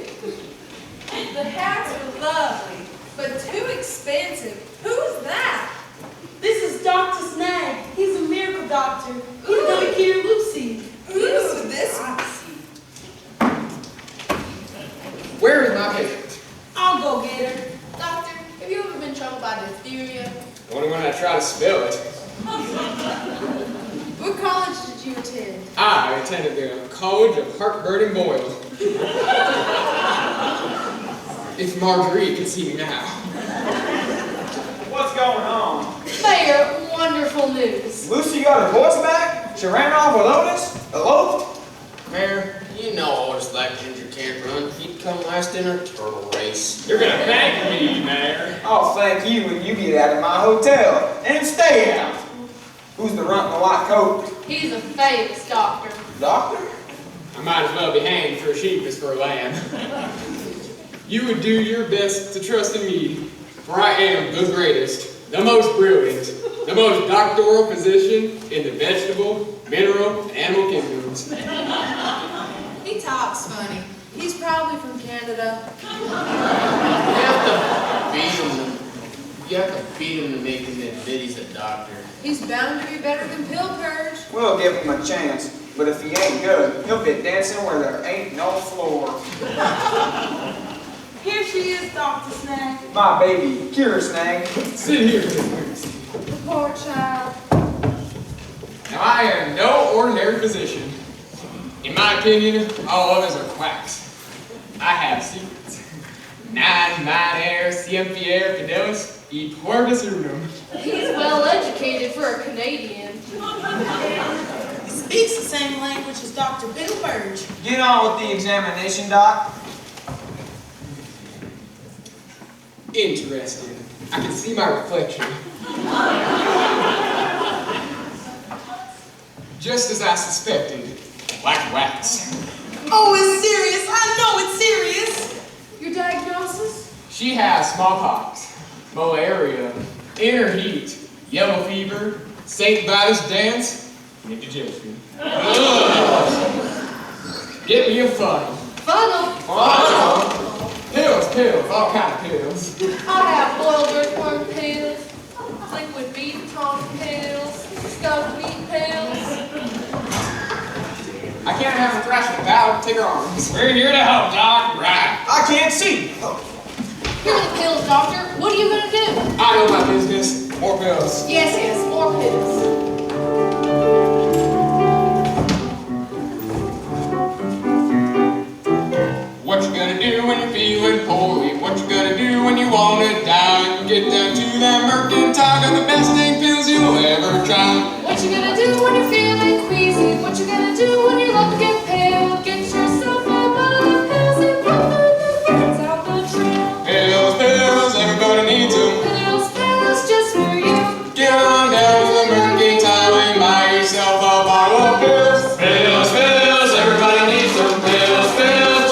The hats are lovely, but too expensive. Who's that? This is Dr. Snag. He's a miracle doctor. He's gonna cure Lucy. Who's this Lucy? Where is my patient? I'll go get her. Doctor, have you ever been troubled by diphtheria? Only when I try to spell it. What college did you attend? I attended the College of Heartburn Boyle. If Marjorie could see me now. What's going on? Mayor, wonderful wonderful news. Lucy got her voice back? She ran off with Otis? Eloped? Mayor, you know Otis Blackginger can't run. He'd come last in a turtle race. You're gonna thank me, Mayor. I'll thank you when you get out of my hotel and stay out. Who's the runt in the white coat? He's a famous doctor. Doctor? I might as well be hanged for a sheep as for a lamb. You would do your best to trust in me, for I am the greatest, the most brilliant, the most doctoral physician in the vegetable, mineral, and animal kingdoms. He talks funny. He's probably from Canada. You have to beat him to make him admit he's a doctor. He's bound to be better than Pill Purge. We'll give him a chance. But if he ain't good, he'll be dancing where there ain't no floor. Here she is, Dr. Snag. My baby, Cure Snag. Sit here, Miss Lucy. Poor child. Now, I am no ordinary physician. In my opinion, all others are quacks. I have secrets. Non minere siempier fidelis e portus unum. He's well educated for a Canadian. He speaks the same language as Dr. Bill Burge. Get on with the examination, Doc. Interesting. I can see my reflection. Just as I suspected, like wax. Oh, it's serious. I know it's serious. Your diagnosis? She has smallpox, malaria, inner heat, yellow fever, St. Vitus dance, and indigestion. Get me a funnel. Funnel. Funnel? Pills, all kind of pills. I have boiled earthworm pills, liquid beef tongue pills, stuffed meat pills. I can't have her thrashing about. Take her arms. We're here to help, Doc. Right. I can't see. Here are the pills, doctor. What are you gonna do? I know my business. More pills. Yes, more pills. What you gonna do when you're feeling poorly? What you gonna do when you wanna die? Get down to that mercantile, got the best dang pills you'll ever try. What you gonna do when you're feeling queasy? What you gonna do when you're looking pale? Get yourself a bottle of pills and put the friends out the trail. Pills, everybody needs them. Pills, just for you. Get on down to the mercantile and buy yourself a bottle of pills. Pills, everybody needs them. Pills,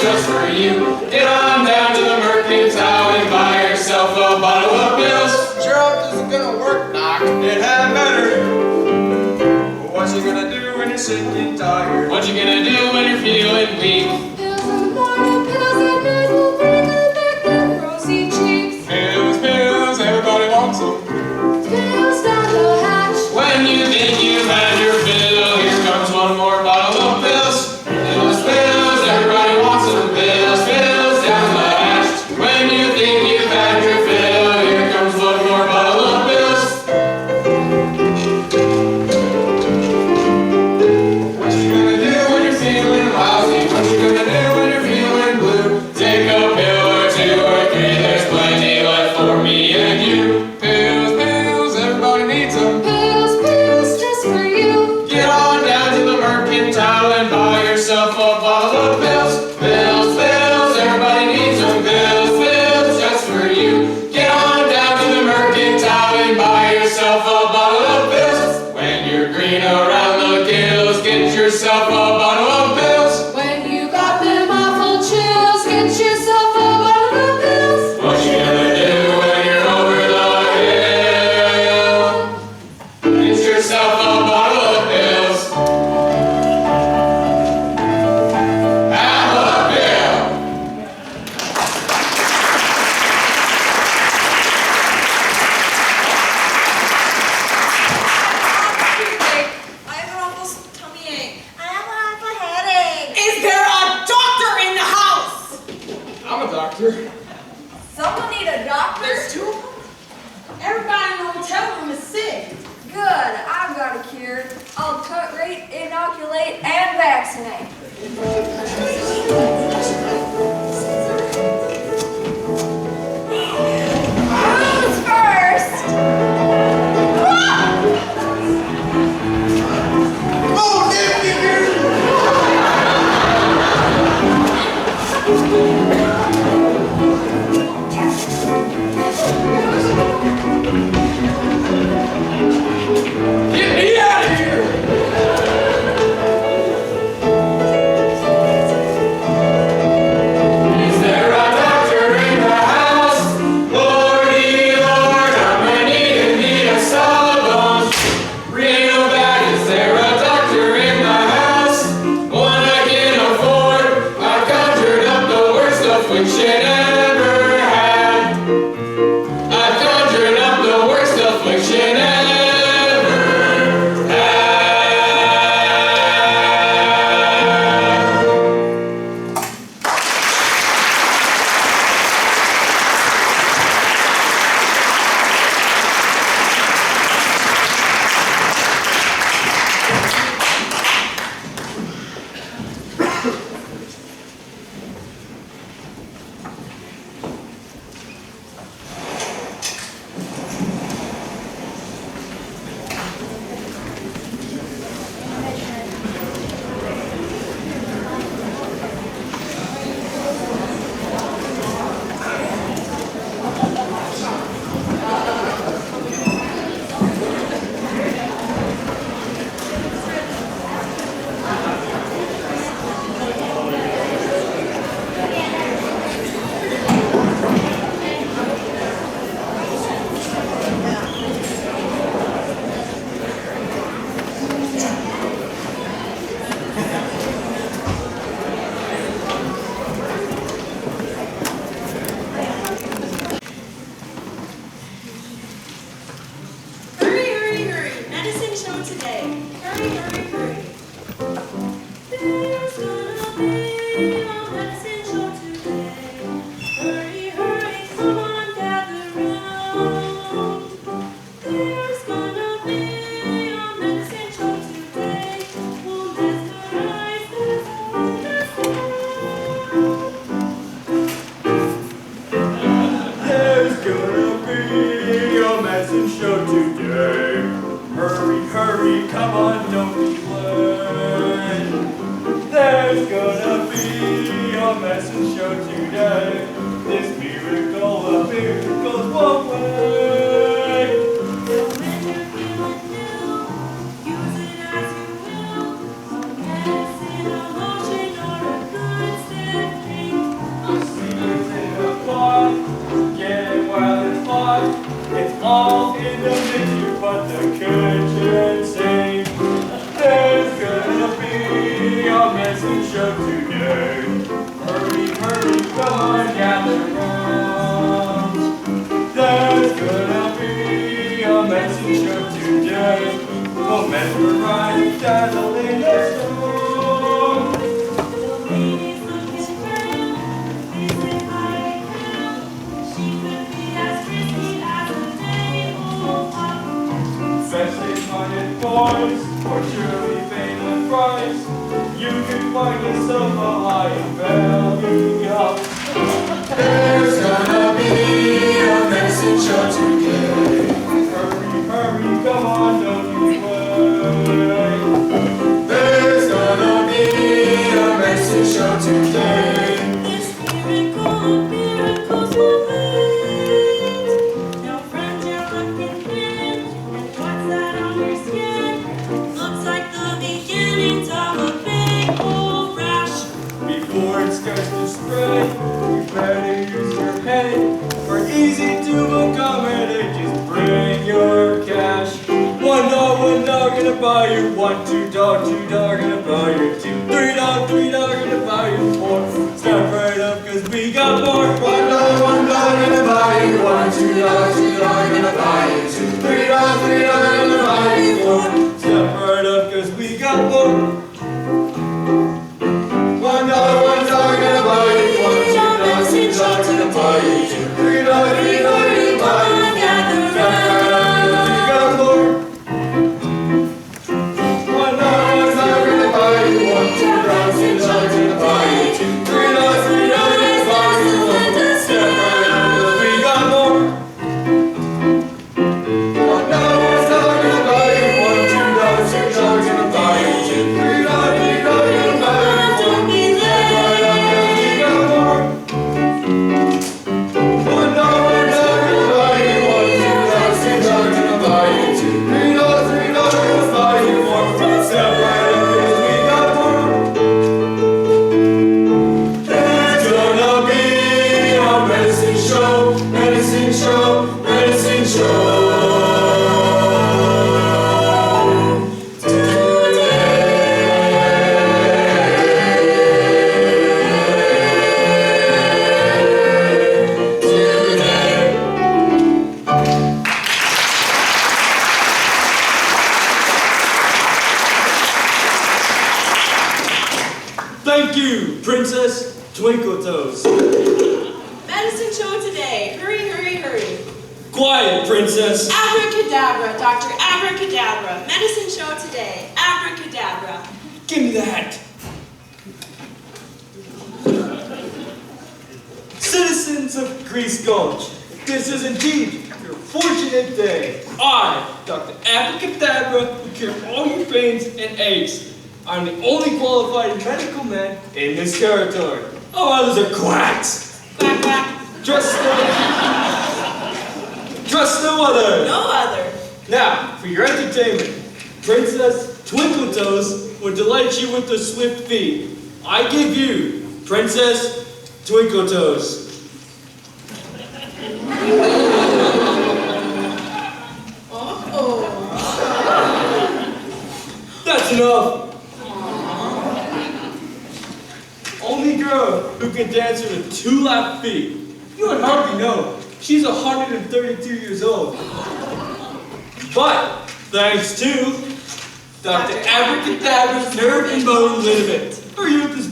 just for you. Get on down to the mercantile and buy yourself a bottle of pills. Drug isn't gonna work, Doc. It had better. What you gonna do when you're sick and tired? What you gonna do when you're feeling weak? Pills in the morning, pills at night will bring back them rosy cheeks. Pills, everybody wants them. Pills down the hatch. When you think you've had your fill, here comes one more bottle of pills. Pills, everybody wants them. Pills, down the hatch. When you think you've had your fill, here comes one more bottle of pills. What you gonna do when you're feeling lousy? What you gonna do when you're feeling blue? Take a pill or two or three, there's plenty left for me and you. Pills, everybody needs them. Pills, just for you. Get on down to the mercantile and buy yourself a bottle of pills. Pills, everybody needs them. Pills, just for you. Get on down to the mercantile and buy yourself a bottle of pills. When you're green around the gills, get yourself a bottle of pills. When you got them awful chills, get yourself a bottle of pills. What you gonna do when you're over the hill? Get yourself a bottle of pills. Have a pill. I have an awful tummy ache. I have an awful headache. Is there a doctor in the house? I'm a doctor. Someone need a doctor? There's two of them. Everybody in the hotel room is sick. Good, I've got a cure. I'll cut rate, inoculate, and vaccinate. Who's first? hurry, come on, don't be late. There's gonna be a message show today. This miracle of miracles won't wait. So when you're feeling new, use it as you will. A medicine, a lotion, or a good stiff drink. Seeds in a pot, get it while it's hot. It's all in the menu, but the kitchen sink. There's gonna be a message show today. Hurry, hurry, come on, gather round. There's gonna be a message show today. We'll mesmerize, dazzle in the storm. The lady's looking grand, busy hiding now. She could be as pretty as a day-old clock. Freshly minded boys, or surely famous price. You can find yourself a high value yacht. There's gonna be a message show today. Hurry, hurry, come on, don't you wait. There's gonna be a message show today. This miracle of miracles will wait. Now friends, you're looking thin, and what's that on your skin? Looks like the beginnings of a big old rash. Before it starts to spread, you better use your head. For easy to accommodate, just bring your cash. $1 gonna buy you 1, $2 gonna buy you 2, $3 gonna buy you 4. Step right up, cause we got more. $1 gonna buy you 1, $2 gonna buy you 2, $3 gonna buy you 4. Step right up, cause we got more. $1 gonna buy you 1, $2 gonna buy you 2, $3 gonna buy you 4. Step right up, cause we got more. $1 gonna buy you 1, $2 gonna buy you 2, $3 gonna buy you 4. Step right up, cause we got more. $1 gonna buy you 1, $2 gonna buy you 2, $3 gonna buy you 4. Thank you, Princess Twinkle Toes. Medicine show today. Hurry, hurry, hurry. Quiet, Princess. Abracadabra, Dr. Abracadabra. Medicine show today. Abracadabra. Give me that. Citizens of Grease Gulch, this is indeed your fortunate day. I, Dr. Abracadabra, will cure all your pains and aches. I'm the only qualified medical man in this territory. All others are quacks. Quack, quack. Trust no other. No other. Now, for your entertainment, Princess Twinkle Toes will delight you with her swift feet. I give you Princess Twinkle Toes. That's enough. Only girl who can dance with her 2 left feet. You would hardly know. She's 132 years old. But thanks to Dr. Abracadabra's nerve and bone liniment, her youth is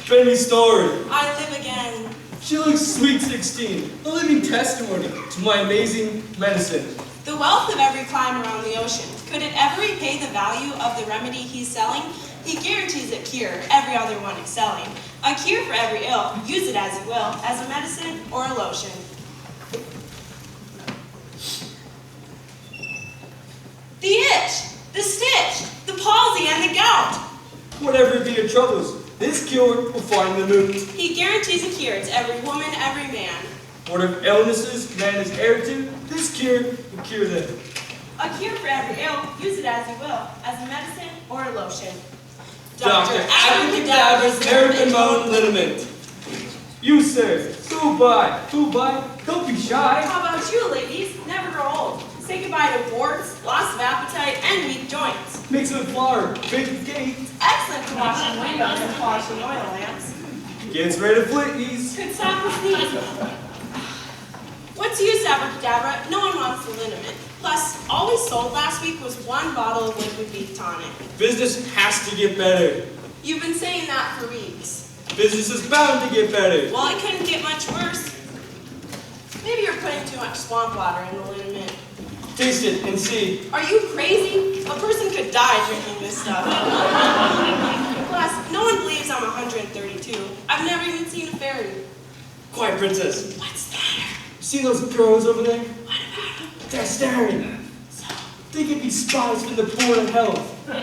been restored. I live again. She looks sweet 16, a living testimony to my amazing medicine. The wealth of every climber on the ocean. Could it ever repay the value of the remedy he's selling? He guarantees a cure, every other one excelling. A cure for every ill. Use it as you will, as a medicine or a lotion. The itch, the out! Whatever be your troubles, this cure will find the moon. He guarantees a cure to every woman, every man. Whatever illnesses man is heir to, this cure will cure them. A cure for every ill, use it as you will, as a medicine or a lotion. Dr. Abracadabra's American-bone liniment. You, sir, go by, don't be shy. How about you, ladies? Never grow old. Say goodbye to warts, loss of appetite, and weak joints. Mix with flour, bake with cake. Excellent for washing windows and polishing oil lamps. Gets rid of fleas. Could stop the sneeze. What's use abracadabra? No one wants the liniment. Plus, all we sold last week was 1 bottle of liquid beef tonic. Business has to get better. You've been saying that for weeks. Business is bound to get better. Well, it couldn't get much worse. Maybe you're putting too much swamp water in the liniment. Taste it and see. Are you crazy? A person could die drinking this stuff. Plus, no one believes I'm 132. I've never even seen a fairy. Quiet, princess. What's the matter? See those girls over there? What about them? They're staring. So, They could be spies from the Board of Health. the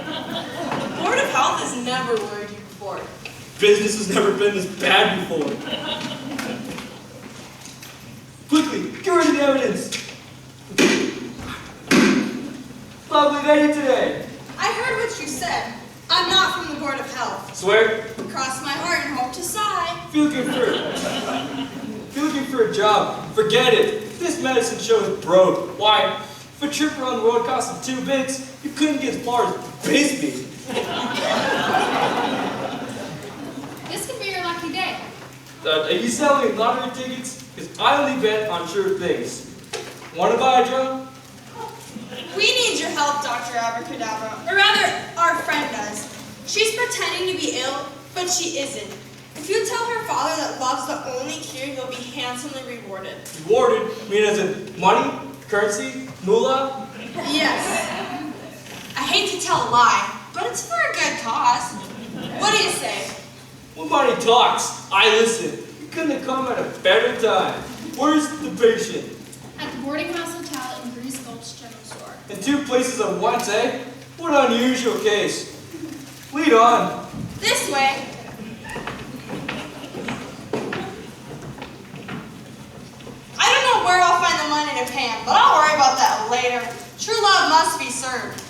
Board of Health has never worried you before. Business has never been this bad before. Quickly, get rid of the evidence. Lovely day today. I heard what you said. I'm not from the Board of Health. Swear? Cross my heart and hope to sigh. If you're looking for a job, forget it. This medicine show is broke. Why? If a trip around the world costed 2 bits, you couldn't get as far as Bisbee. This could be your lucky day. Are you selling lottery tickets? Because I only bet on sure things. Want to buy a drum? We need your help, Dr. Abracadabra. Or rather, our friend does. She's pretending to be ill, but she isn't. If you tell her father that love's the only cure, you'll be handsomely rewarded. Rewarded? I mean as in money? Currency? Moolah? Yes. I hate to tell a lie, but it's for a good cause. What do you say? When money talks, I listen. You couldn't have come at a better time. Where's the patient? At the boarding house hotel in Grease Gulch General Store. In 2 places at once, eh? What an unusual case. Lead on. This way. I don't know where I'll find the money to pay him, but I'll worry about that later. True love must be served.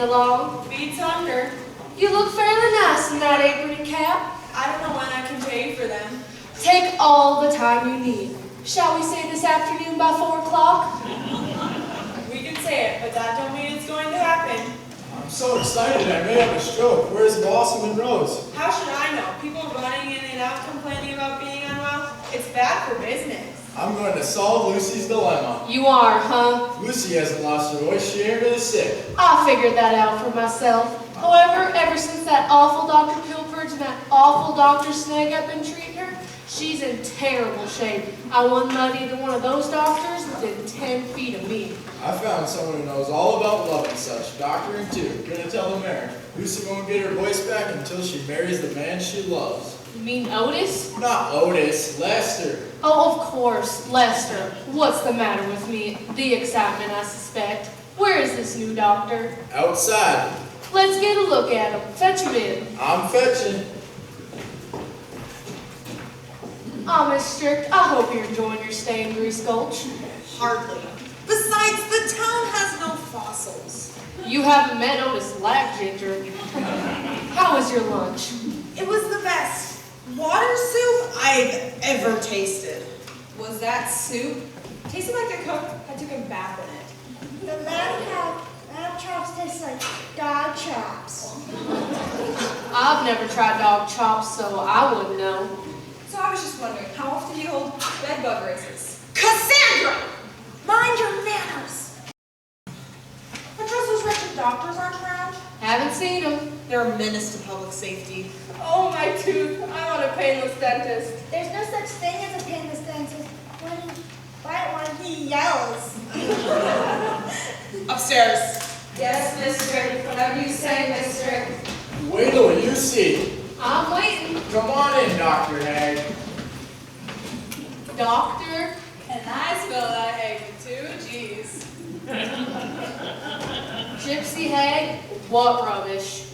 along. Beats under. You look fairly nice in that apron and cap. I don't know when I can pay you for them. Take all the time you need. Shall we say this afternoon by 4 o'clock? We can say it, but that don't mean it's going to happen. I'm so excited I may have a stroke. Where's Blossom and Rose? How should I know? People running in and out complaining about being unwell? It's bad for business. I'm going to solve Lucy's dilemma. You are, huh? Lucy hasn't lost her voice. She ain't really sick. I figured that out for myself. However, ever since that awful Dr. Pilpridge and that awful Dr. Snag have been treating her, she's in terrible shape. I wouldn't let either one of those doctors within 10 feet of me. I found someone who knows all about love and such. Doctor and two. Gonna tell the mayor. Lucy won't get her voice back until she marries the man she loves. You mean Otis? Not Otis, Lester. Oh, of course, Lester. What's the matter with me? The excitement, I suspect. Where is this new doctor? Outside. Let's get a look at him. Fetch him in. I'm fetching. Ah, Miss Strict, I hope you're enjoying your stay in Grease Gulch. Hardly. Besides, the town has no fossils. You haven't met Otis Lackginger. How was your lunch? It was the best water soup I've ever tasted. Was that soup? Tasted like a cook had took a bath in it. The lamb chops taste like dog chops. I've never tried dog chops, so I wouldn't know. So I was just wondering, how often do you hold bed bug races? 'Cause Haven't seen them. They're a menace to public safety. Oh, my tooth. I want a painless dentist. There's no such thing as a painless dentist. When he bites one, he yells. Upstairs. Yes, mister. Whatever you say, mister. Wait till you see. I'm waiting. Come on in, Dr. Hag. Doctor. And I spell that egg with 2 G's. Gypsy Hag. What rubbish.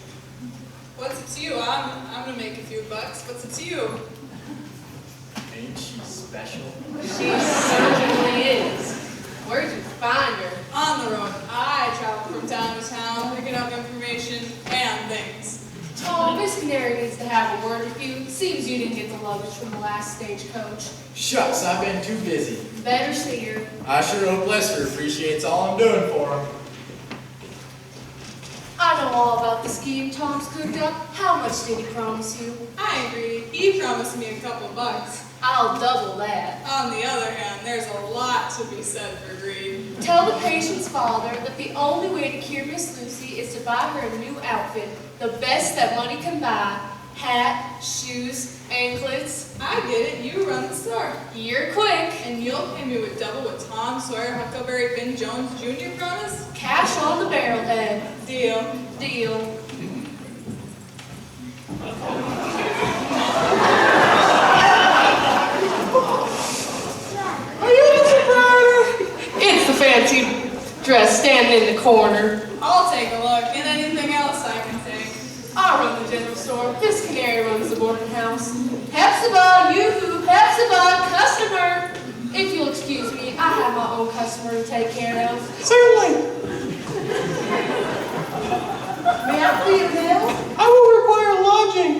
What's it to you? I'm gonna make a few bucks. What's it to you? Ain't she special? She certainly is. Where'd you find her? On the road. I travel from town to town, picking up information and things. Oh, Miss Canary needs to have a word with you. Seems you didn't get the luggage from the last stagecoach. Shucks, I've been too busy. Better see her. I sure hope Lester appreciates all I'm doing for him. I know all about the scheme Tom's cooked up. How much did he promise you? I agree. He promised me a couple bucks. I'll double that. On the other hand, there's a lot to be said for greed. Tell the patient's father that the only way to cure Miss Lucy is to buy her a new outfit. The best that money can buy. Hat, shoes, anklets. I get it. You run the store. You're quick. And you'll pay me with double what Tom Sawyer, Huckleberry Finn Jones Jr. promised? Cash on the barrelhead. Deal. Deal. Are you Mr. Browder? It's the fancy dress standing in the corner. I'll take a look. And anything else I can take. I run the general store. Miss Canary runs the boarding house. Hepzibah, yoo-hoo, Hepzibah, customer. If you'll excuse me, I have my own customer to take care of. Certainly. May I please bill? I will require lodging.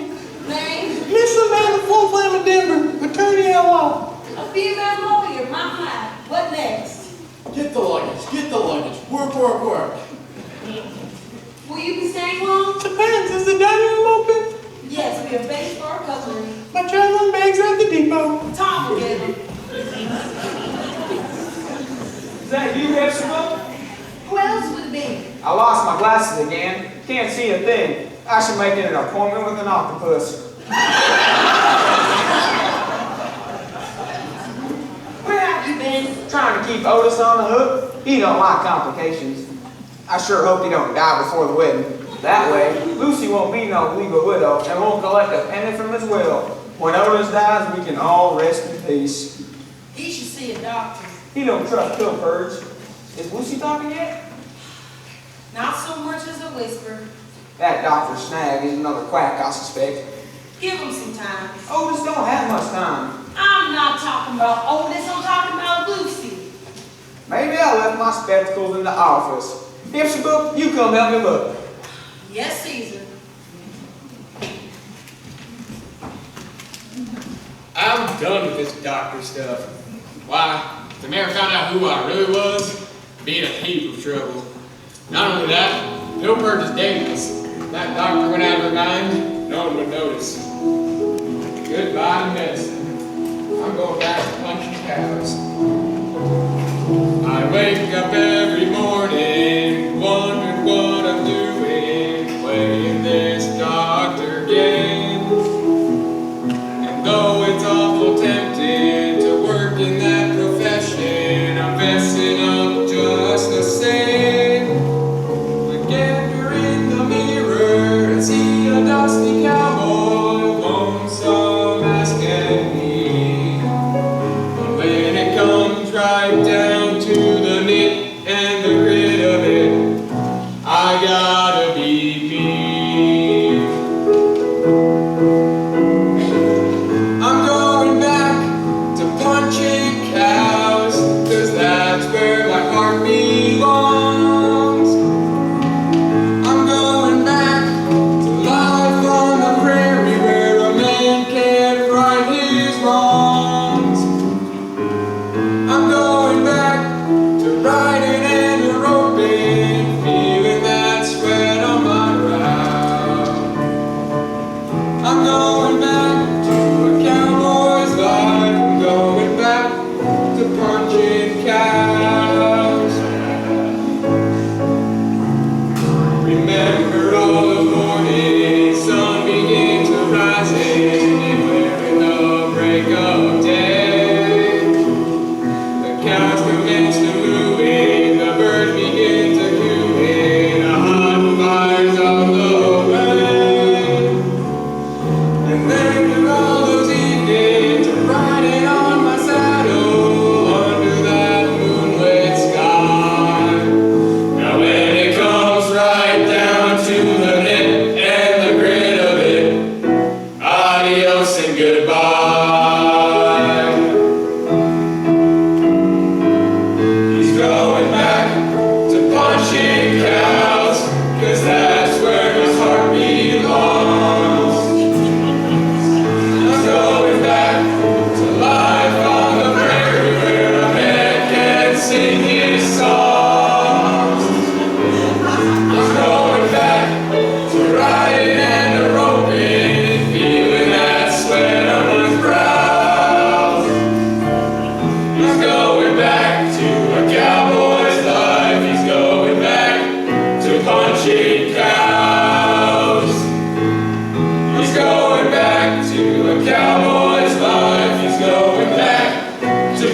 Name? Miss Amanda Full Flame of Denver, attorney at law. A female lawyer, my. What next? Get the luggage, get the luggage. Work, work, work. Will you be staying long? Depends, is the dining room open? Yes, we have base for our cutlery. My traveling bags are at the depot. Tom will get them. Is that you, Hepzibah? Who else would it be? I lost my glasses again. Can't see a thing. I should make it an appointment with an octopus. Where have you been? Trying to keep Otis on the hook. He don't like complications. I sure hope he don't die before the wedding. That way, Lucy won't be no legal widow and won't collect a penny from his will. When Otis dies, we can all rest in peace. He should see a doctor. He don't trust pill birds. Is Lucy talking yet? Not so much as a whisper. That Dr. Snag is another quack, I suspect. Give him some time. Otis don't have much time. I'm not talking about Otis, I'm talking about Lucy. Maybe I left my spectacles in the office. Hepzibah, you come help me look. Yes, Caesar. I'm done with this doctor stuff. Why, if the mayor found out who I really was, it'd be in a heap of trouble. Not only that, pill purge is dangerous. If that doctor went out of her mind, no one would notice. Goodbye to medicine. I'm going back to punching cows. I wake up every morning, wondering what I'm doing, playing this doctor game. And though it's awful tempting to work in that profession, I'm fessing up just the same. Look at her in the mirror and see a dusty cowboy, lonesome as can be. But when it comes right down to the nit and the grit of it, I gotta be me. I'm going back to punching cows, 'cause that's where my heart belongs. I'm going back to life on the prairie, where a man can't right his wrongs. I'm going back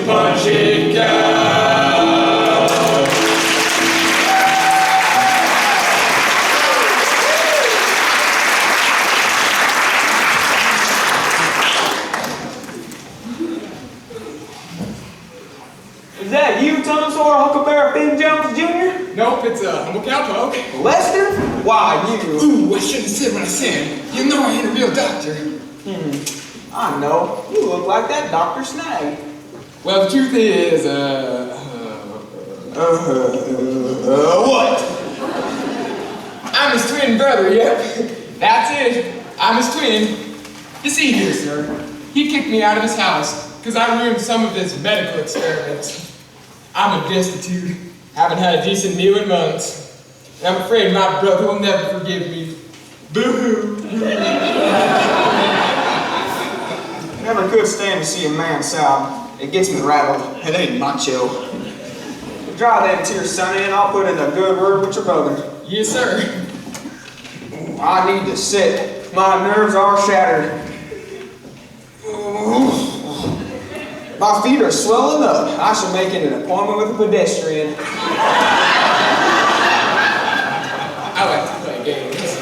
punch it out. Is that you, Tunnelsore Huckleberry Finn Jones Jr.? Nope, it's a humble cowpoke. Lester? Why, you? Ooh, I shouldn't have said what I said. You know I ain't a real doctor. I know. You look like that Dr. Snag. Well, the truth is, what? I'm his twin brother, yep. That's it. I'm his twin. You see here, sir, he kicked me out of his house because I ruined some of his medical experiments. I'm a destitute, haven't had a decent meal in months, and I'm afraid my brother will never forgive me. Boo-hoo. Never could stand to see a man sad. It gets me rattled. It ain't macho. Dry them tears, Sonny, and I'll put in a good word with your brother. Yes, sir. I need to sit. My nerves are shattered. My feet are swelling up. I should make it an appointment with a pedestrian. I like to play games.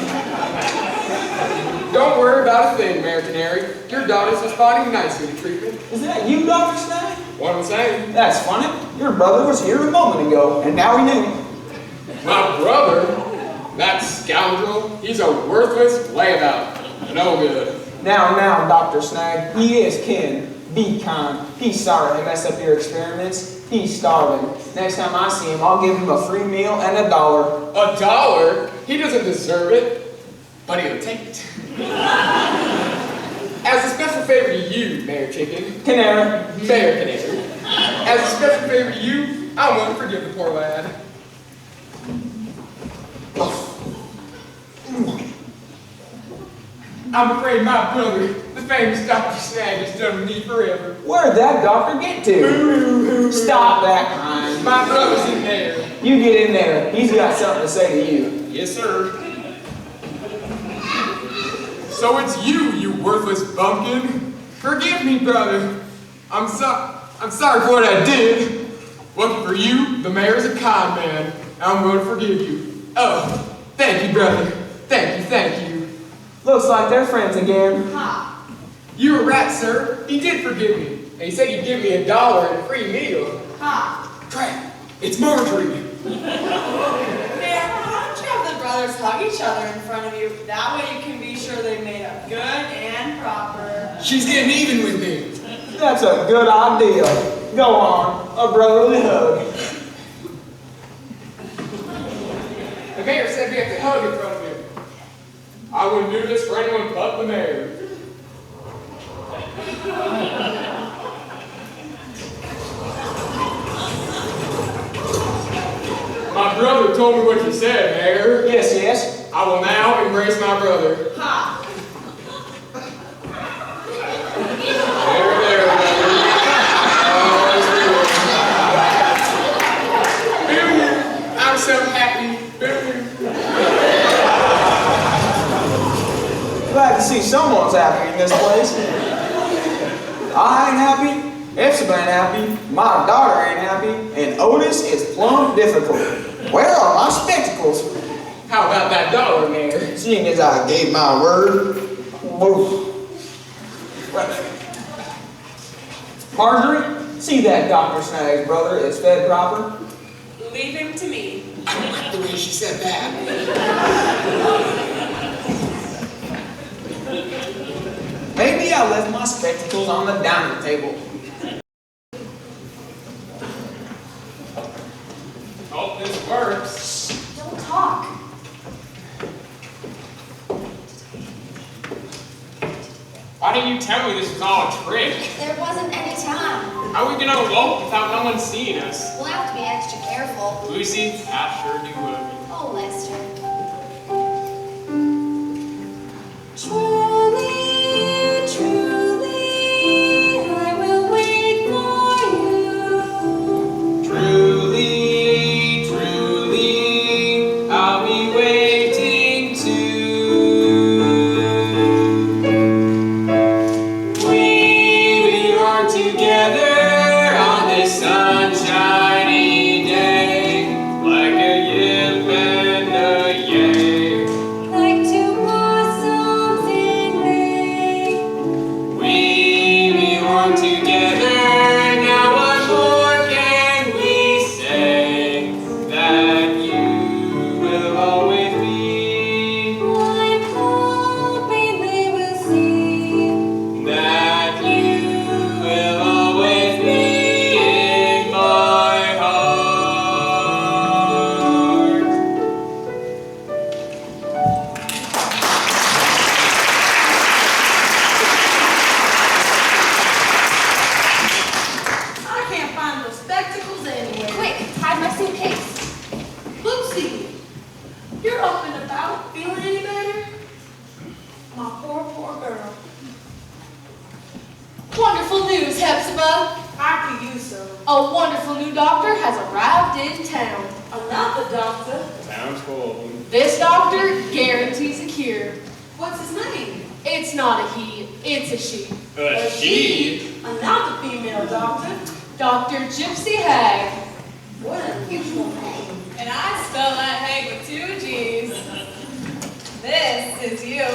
Don't worry about a thing, Mayor Canary. Your daughter's responding nicely to treatment. Is that you, Dr. Snag? What I'm saying? That's funny. Your brother was here a moment ago, and now he knew. My brother? That scoundrel? He's a worthless layabout. No good. Now, Dr. Snag, he is kin. Be kind. He's sorry they messed up your experiments. He's starving. Next time I see him, I'll give him a free meal and $1. $1? He doesn't deserve it, but he'll take it. As a special favor to you, Mayor Chicken. Canary. Mayor Canary. As a special favor to you, I'm willing to forgive the poor lad. I'm afraid my brother, the famous Dr. Snag, is done with me forever. Where'd that doctor get to? Stop that crying. My brother's in there. You get in there. He's got something to say to you. Yes, sir. So it's you worthless bumpkin. Forgive me, brother. I'm sorry for what I did. Looking for you, the mayor's a kind man. I'm going to forgive you. Oh, thank you, brother. Thank you. Looks like they're friends again. Ha! You're a rat, sir. He did forgive me. And he said he'd give me $1 and a free meal. Ha! Crap, it's Marjorie. Mayor, why don't you have the brothers hug each other in front of you? That way you can be sure they made up good and proper. She's getting even with me. That's a good idea. Go on, a brotherly hug. The mayor said we have to hug in front of him. I wouldn't do this for anyone but the mayor. My brother told me what you said, Mayor. Yes. I will now embrace my brother. Ha! There, brother. I'm so happy. Glad to see someone's happy in this place. I ain't happy. Epsom ain't happy. My daughter ain't happy. And Otis is plumb difficult. Where are my spectacles? How about that $1, Mayor? Seeing as I gave my word. Marjorie, see that Dr. Snag's brother is fed proper? Leave him to me. I don't like the way she said that. Maybe I left my spectacles on the dining table. Hope this works. Don't talk. Why didn't you tell me this was all a trick? There wasn't any time. How are we gonna elope without no one seeing us? We'll have to be extra careful. Lucy, I sure do love you. Oh, Lester. Truly, I will wait for you. Truly, I'll be waiting too. We are together on this sunshiny day, like a yip and a yay. Like two blossoms in May. We belong together, now what more can we say? That you will always be. I'm hoping they will see That you will always be in my heart. I can't find those spectacles anywhere. Quick, hide my suitcase. Lucy, you're up and about. Feeling any better? My poor girl. Wonderful news, Hepzibah. I could use some. A wonderful new doctor has arrived in town. Another doctor. Sounds cool. This doctor guarantees a cure. What's his name? It's not a he, it's a she. She? Another female doctor. Dr. Gypsy Hag. What an unusual name. And I spell that Hag with 2 G's. This is you.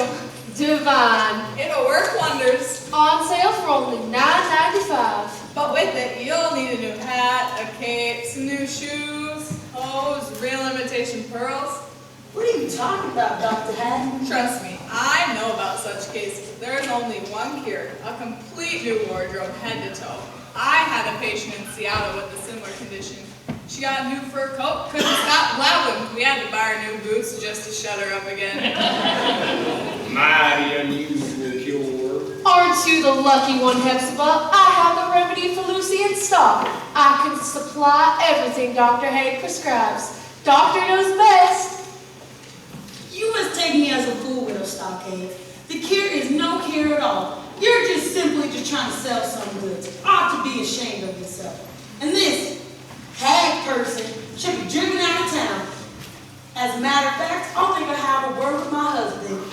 Divine. It'll work wonders. On sale for only $9.95. But with it, you'll need a new hat, a cape, some new shoes, hose, real imitation pearls. What are you talking about, Dr. Haddon? Trust me, I know about such cases. There is only one cure, a complete new wardrobe, head to toe. I had a patient in Seattle with a similar condition. She got a new fur coat, couldn't stop blabbing. We had to buy her new boots just to shut her up again. Mighty unusual cure. Aren't you the lucky one, Hepzibah? I have the remedy for Lucy in stock. I can supply everything Dr. Haig prescribes. Doctor knows best. You must take me as a fool, Widow Stockade. The cure is no cure at all. You're just simply just trying to sell some goods. Ought to be ashamed of yourself. And this Hag person should be driven out of town. As a matter of fact, I think I have a word with my husband,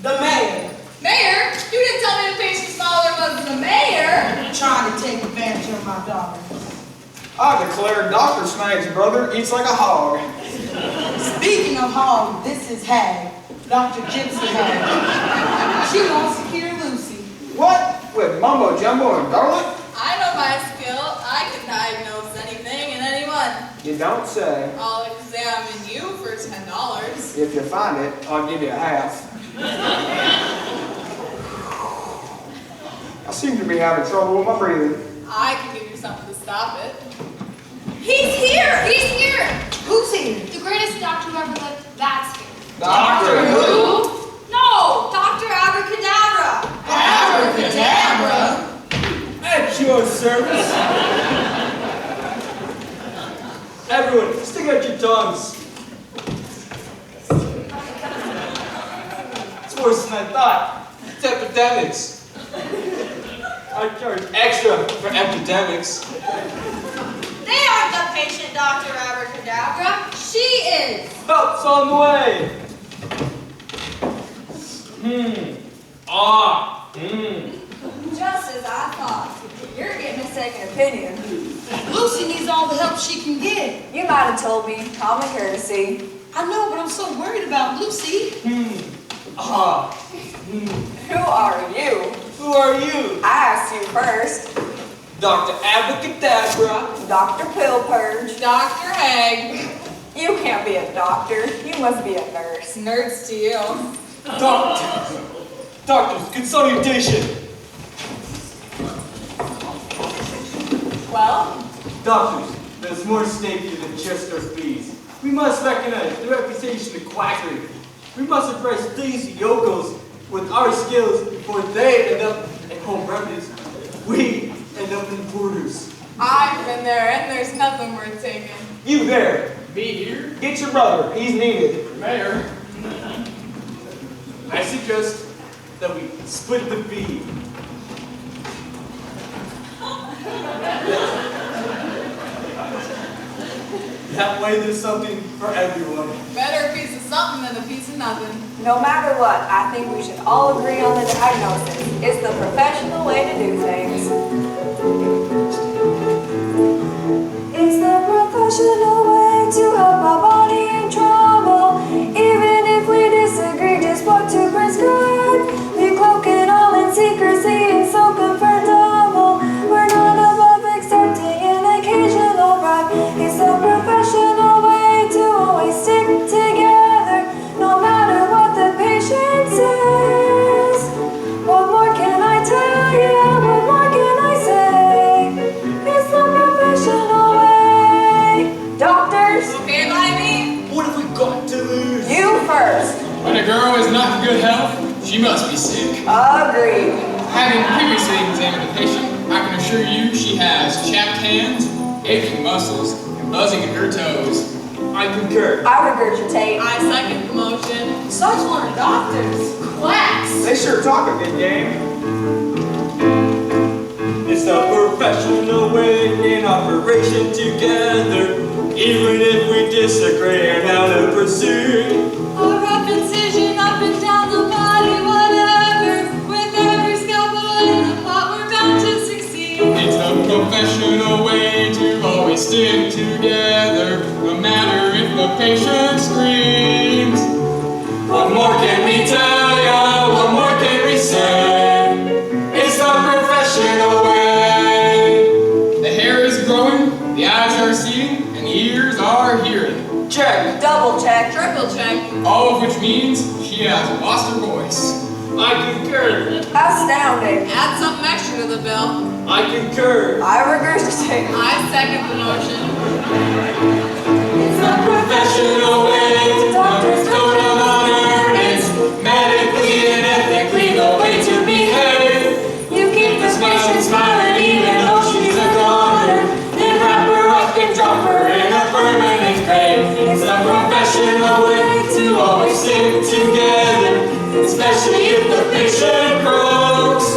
the mayor. Mayor? You didn't tell me the patient's father was the mayor. Trying to take advantage of my daughter. I declare Dr. Snagg's brother eats like a hog. Speaking of hog, this is Hag, Dr. Gypsy Hag. She wants to cure Lucy. What? With mumbo jumbo and garlic? I know my skill. I can diagnose anything and anyone. You don't say. I'll examine you for $10. If you find it, I'll give you a half. I seem to be having trouble with my breathing. I can give you something to stop it. He's here! He's here! Who's here? The greatest doctor who ever lived, that's here. Doctor Who? No, Dr. Abracadabra. Abracadabra? At your service. Everyone, stick out your tongues. It's worse than I thought. It's epidemics. I charge extra for epidemics. They aren't the patient, Dr. Abracadabra. She is. Help's on the way. Just as I thought. You're getting a second opinion. Lucy needs all the help she can get. You might have told me. Common courtesy. I know, but I'm so worried about Lucy. Who are you? Who are you? I asked you first. Dr. Abracadabra. Dr. Pillpurge. Dr. Hag. You can't be a doctor. You must be a nurse. Nerds to you. Doctors. Doctors, good salutation. Well? Doctors, there's more stake here than just our fees. We must recognize the reputation of quackery. We must impress these yokels with our skills before they end up in home remedies. We end up in borders. I've been there, and there's nothing worth taking. You there. Me here? Get your brother. He's needed. Mayor. I suggest that we split the fee. That way there's something for everyone. Better a piece of something than a piece of nothing. No matter what, I think we should all agree on the diagnosis. It's the professional way to do things. girl is not in good health, she must be sick. Agreed. Having previously examined the patient, I can assure you she has chapped hands, aching muscles, and buzzing in her toes. I concur. I regurgitate. I second the motion. Such one are doctors. Quacks. They sure talk a good game. It's the professional way in operation together, even if we disagree on how to proceed. A rough incision up and down the body, whatever. With every scalpel in the plot, we're bound to succeed. It's the professional way to always stick together, no matter if the patient screams. What more can we tell ya? What more can we say? It's the professional way. The hair is growing, the eyes are seeing, and the ears are hearing. Check. Double check. Triple check. All of which means she has lost her voice. I concur. Astounding. Add something extra to the bill. I concur. I regurgitate. I second the motion. It's the Professional way, doctor's code of honor. It's medically and ethically the way to behave. You keep this patient smiling even though she's a goner. Then wrap her up and drop her in a permanent grave. It's the professional way to always stick together, especially if the patient croaks.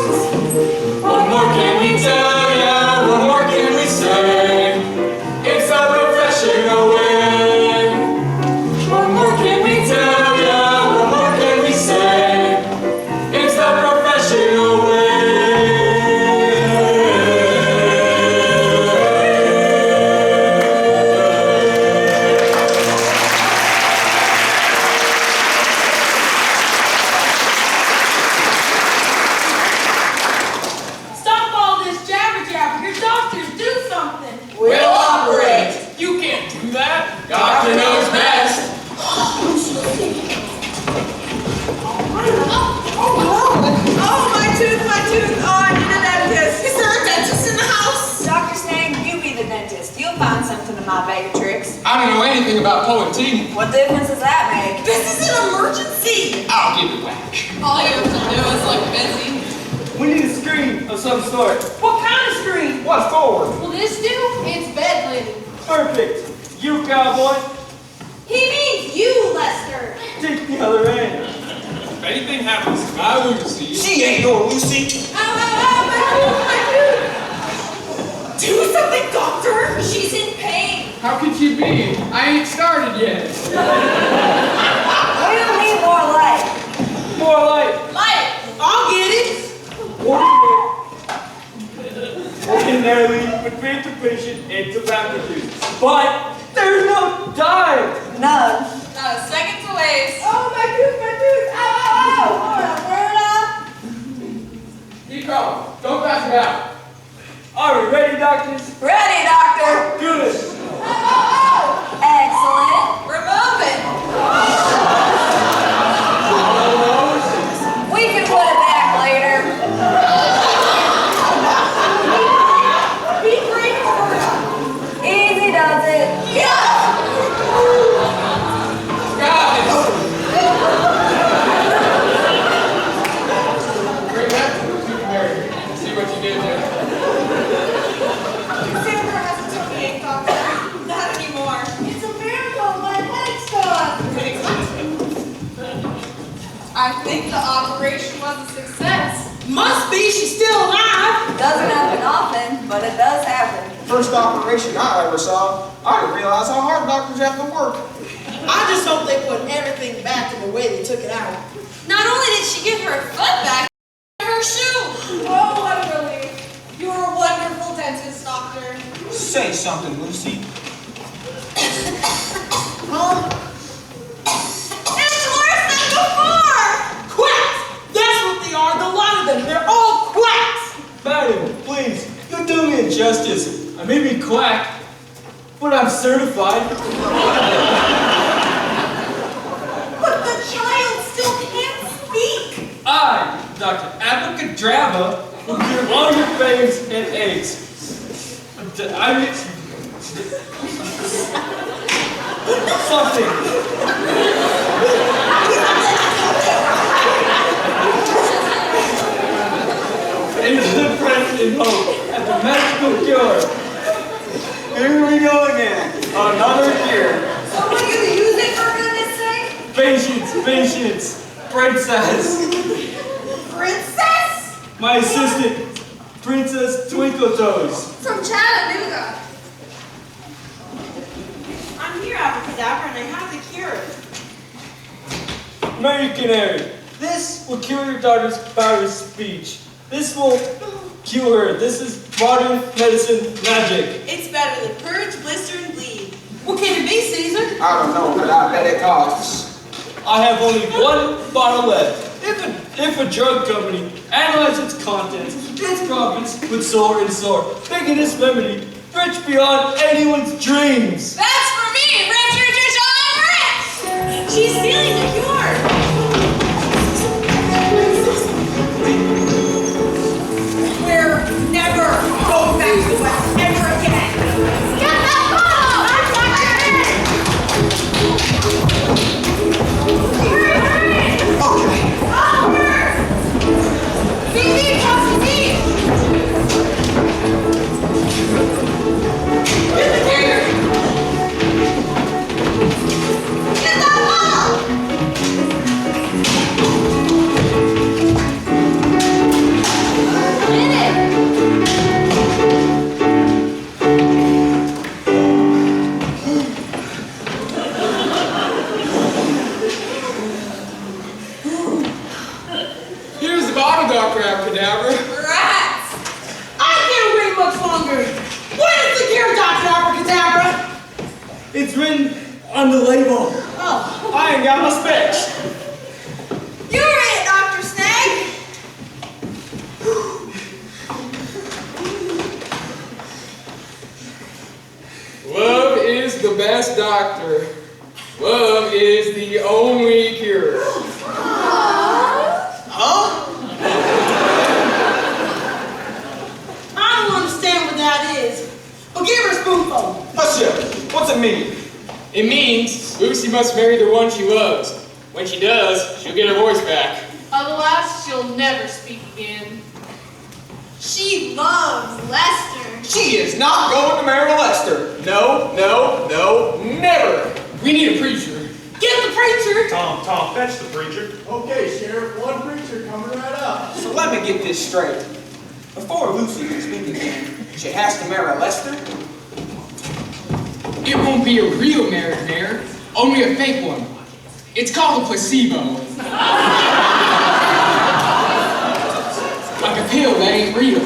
What more can we tell ya? What more can we say? It's the professional way. What more can we tell ya? What more can we say? It's the professional way. Stop all this jabber jabber. Your doctors do something. We'll operate. You can't do that. Doctor knows best. Oh, my tooth, my tooth. Oh, I need a dentist. Is there a dentist in the house? Dr. Snag, you be the dentist. You'll find something in my bag of tricks. I don't know anything about pulling teeth. What difference does that make? This is an emergency. I'll give it back. All you have to do is look busy. We need a screen of some sort. What kind of screen? What for? Will this do? It's bed linen. Perfect. You, cowboy, He means you, Lester. take the other end. If anything happens to my Lucy, She ain't no Lucy. Ow, ow, ow, my tooth, my tooth. Do something, doctor. She's in pain. how could she be? I ain't started yet. We don't need more light. More light. Light. I'll get it. Ordinarily, would feed the patient and tobacco juice. But there's no time. None. Not a second to waste. Oh, my tooth, my tooth. Ow, ow, ow. Keep going. Don't pass it out. Are we ready, doctors? Ready, doctor. Good. Excellent. Remove it. We can put it back later. Be grateful. Easy does it. Guys! Bring that to the Mary. See what you did there. Sandra has a tummy ache, doctor. Not anymore. It's a miracle. My head's gone. I think the operation was a success. Must be. She's still alive. Doesn't happen often, but it does happen. First operation I ever saw, I didn't realize how hard doctors have to work. I just hope they put everything back in the way they took it out. Not only did she get her foot back, her shoe. Oh, what a relief. You're a wonderful dentist, doctor. Say something, Lucy. It's worse than before! Quacks! That's what they are, the lot of them. They're all quacks! Madam, please, you're doing me injustice. I may be quack, but I'm certified. But the child still can't speak! I, Dr. Abracadabra, will cure all your pains and aches. I mean, something. faith and hope at the magical cure. Here we go again. Another cure. So what are you gonna use it for goodness sake? Patience. Princess. Princess? My assistant, Princess Twinkletoes. From Chattanooga. I'm here, Abracadabra, and I have the cure. Mary Canary, this will cure your daughter's power of speech. This will cure her. This is modern medicine magic. It's better than purge, blister, and bleed. What can it be, Caesar? I don't know, but I bet it costs. I have only one bottle left. If a drug company analyzed its contents, its profits would soar and soar, making this remedy rich beyond anyone's dreams. That's for me! Rich, I'm rich! She's stealing the cure! We're never going back to the West ever again. Get that bottle! I'm Okay. Oliver! Phoebe, cross the beach! Get the gear! Get that ball! Hit it! Here's the bottle, Dr. Abracadabra. Rats! I can't wait much longer! What is the cure, Dr. Abracadabra? It's written on the label. Oh, I ain't got my specs. You read it, Dr. Snag! Love is the best doctor. Love is the only cure. I don't understand what that is. But give her a spoonful. Hush up. What's it mean? It means Lucy must marry the one she loves. When she does, she'll get her voice back. Otherwise, she'll never speak again. She loves Lester. She is not going to marry Lester. No, never. We need a preacher. Get the preacher! Tom, fetch the preacher. Okay, Sheriff, one preacher coming right up. So let me get this straight. Before Lucy can speak again, she has to marry Lester? It won't be a real marriage, Mayor, only a fake one. It's called a placebo. Like a pill that ain't real.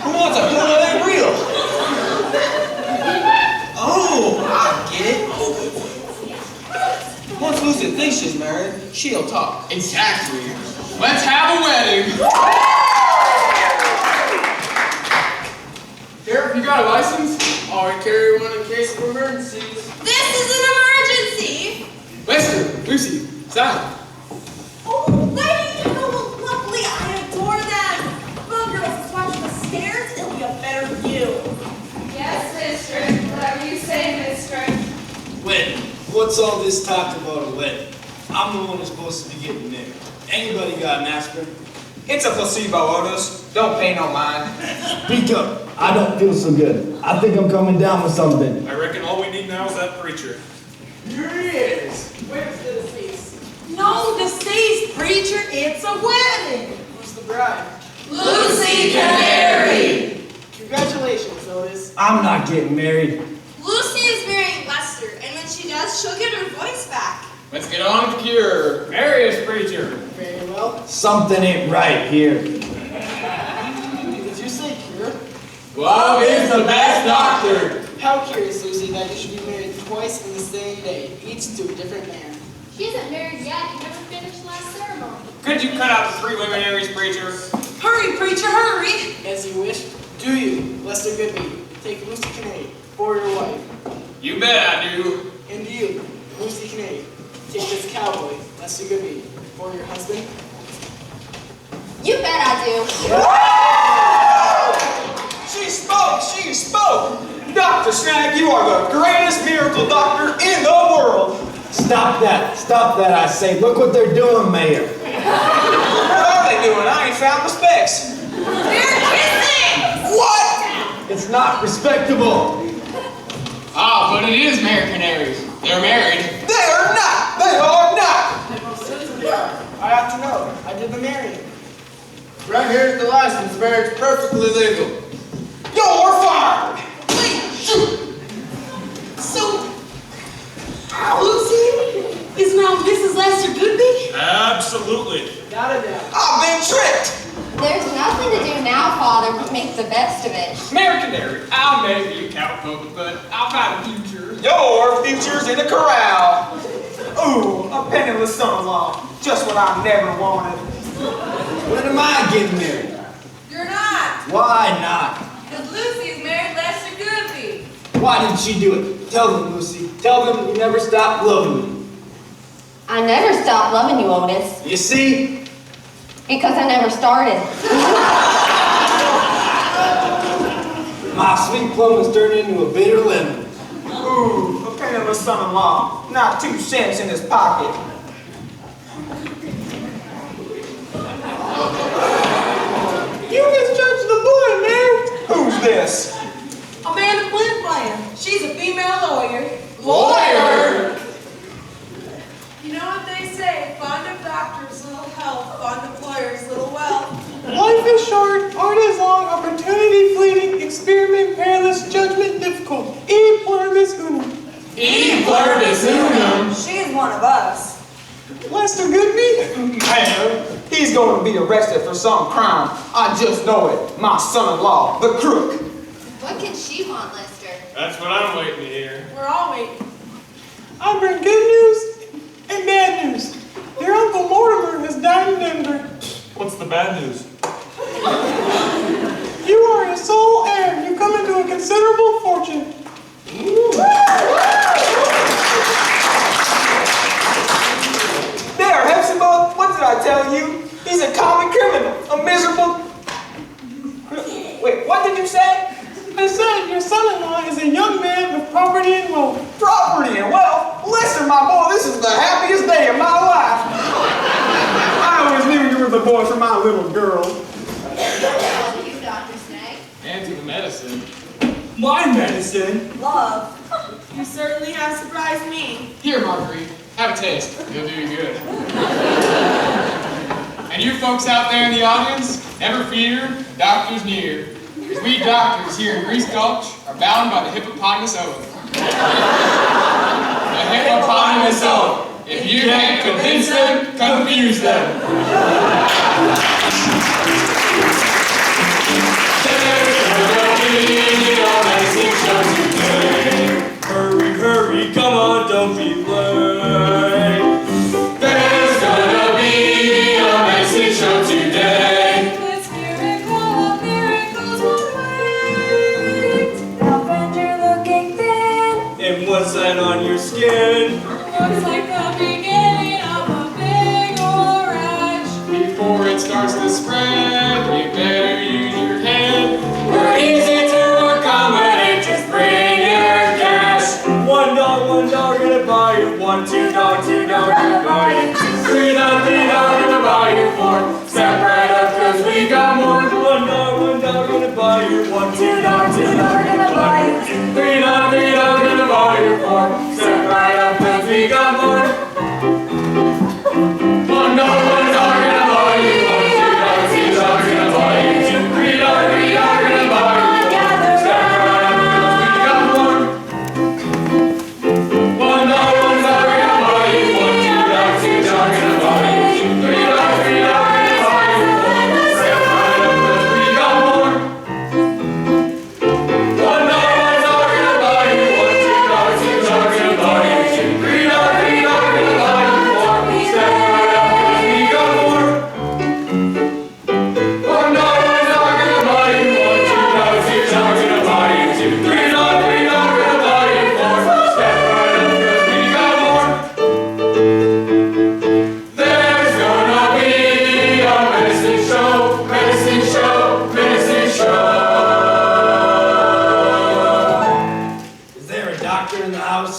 Who wants a pill that ain't real? Oh, I get it. Once Lucy thinks she's married, she'll talk. Exactly. Let's have a wedding. Sheriff, you got a license? Always carry one in case of emergencies. This is an emergency! Lester, Lucy, Sally. Oh, lady, how lovely! I adore them! Well, girls, let's watch the stairs. It'll be a better view. Yes, mistress. Whatever you say, mistress. Wedding. What's all this talk about a wedding? I'm the one who's supposed to be getting married. Anybody got an aspirin? It's a placebo, Otis. Don't pay no mind. Speak up. I don't feel so good. I think I'm coming down with something. I reckon all we need now is that preacher. Here he is. Where's the deceased? No deceased, preacher. It's a wedding. Who's the bride? Lucy Canary. Congratulations, Otis. I'm not getting married. Lucy is marrying Lester, and when she does, she'll get her voice back. Let's get on with the cure. Marry us, preacher. Very well. Something ain't right here. Did you say cure? Love is the best doctor. How curious, Lucy, that you should be married twice in the same day, each to a different man. He isn't married yet. He never finished last ceremony. Could you cut out the preliminaries, preacher? Hurry, preacher, hurry. As you wish, do you, Lester Goodby, take Lucy Kinnaid for your wife. You bet I do. And you, Lucy Kinnaid, take this cowboy, Lester Goodby, for your husband. You bet I do. She spoke! Dr. Snag, you are the greatest miracle doctor in the world! Stop that, I say. Look what they're doing, Mayor. What are they doing? I ain't found the specs. They're kissing! What? It's not respectable. Ah, but it is Mare Canaries. They're married. They are not! They are not! I have to know. I did the marrying. Right here's the license, Mayor. It's perfectly legal. You're fired! So, Lucy is now Mrs. Lester Goodby? Absolutely. Not a doubt. I've been tricked! There's nothing to do now, Father, but make the best of it. Mare Canary, I'll maybe a cowpoke, but I'll find a future. your future's in the corral. Ooh, a penniless son-in-law. Just what I never wanted. When am I getting married? You're not! Why not? Because Lucy's married Lester Goodby. Why didn't she do it? Tell them, Lucy. Tell them you never stopped loving me. I never stopped loving you, Otis. You see? Because I never started. My sweet plum has turned into a bitter lemon. Ooh, a penniless son-in-law. Not 2 cents in his pocket. You misjudged the boy, man. Who's this? Amanda Flint She's a female lawyer. Lawyer? You know what they say, fond of doctors, little health, fond of lawyers, little wealth. Life is short, art is long, opportunity fleeting, experiment perilous, judgment difficult. E pluribus unum. E pluribus unum. She is one of us. Lester Goodby? Man, he's going to be arrested for some crime. I just know it. My son-in-law, the crook. What could she want, Lester? That's what I'm waiting to hear. We're all waiting. I bring good news and bad news. Your Uncle Mortimer has died in Denver. What's the bad news? You are his sole heir. You come into a considerable fortune. There, Hepzibah, what did I tell you? He's a common criminal, a miserable... Wait, what did you say? I said your son-in-law is a young man with property and wealth. Property and wealth? Listen, my boy, this is the happiest day of my life. I always knew you were the boy for my little girl. Well, you, Dr. Snake. And to the medicine. My medicine? Love. You certainly have surprised me. Here, Marguerite, have a taste. It'll do you good. And you folks out there in the audience, never fear, doctor's near. Because we doctors here in Grease Gulch are bound by the hippopotamus oath. The hippopotamus oath. If you can't convince them, confuse them. Hurry, hurry, come on, don't be late. There's gonna be a amazing show today. This miracle of miracles won't wait. Now find you're looking thin. And what's that on your skin? Looks like the beginning of a big old rash. Before it starts to spread, you better use your head. We're easy to accommodate, just bring your cash. $1, gonna buy you. $1, $2, gonna buy you. $3, gonna buy you 4. Step right up, cause we got more. $1, gonna buy you. $1, $2, gonna buy you. $3, gonna buy you 4. Step right up, cause we got more. $1, gonna buy you. $2, gonna buy you. $3, gonna buy you 4. Step right up, cause we got more. $1, gonna buy you. $2, gonna buy you. $3, gonna buy you 4. Step right up, cause we got more. $1, gonna buy you. $2, gonna buy you. $3, gonna buy you 4. Step right up, cause we got more. $1, gonna buy you. $2, gonna buy you. $3, gonna buy you 4. Step right up, cause we got more. There's gonna be a medicine show, medicine show, medicine show. Is there a doctor in the house?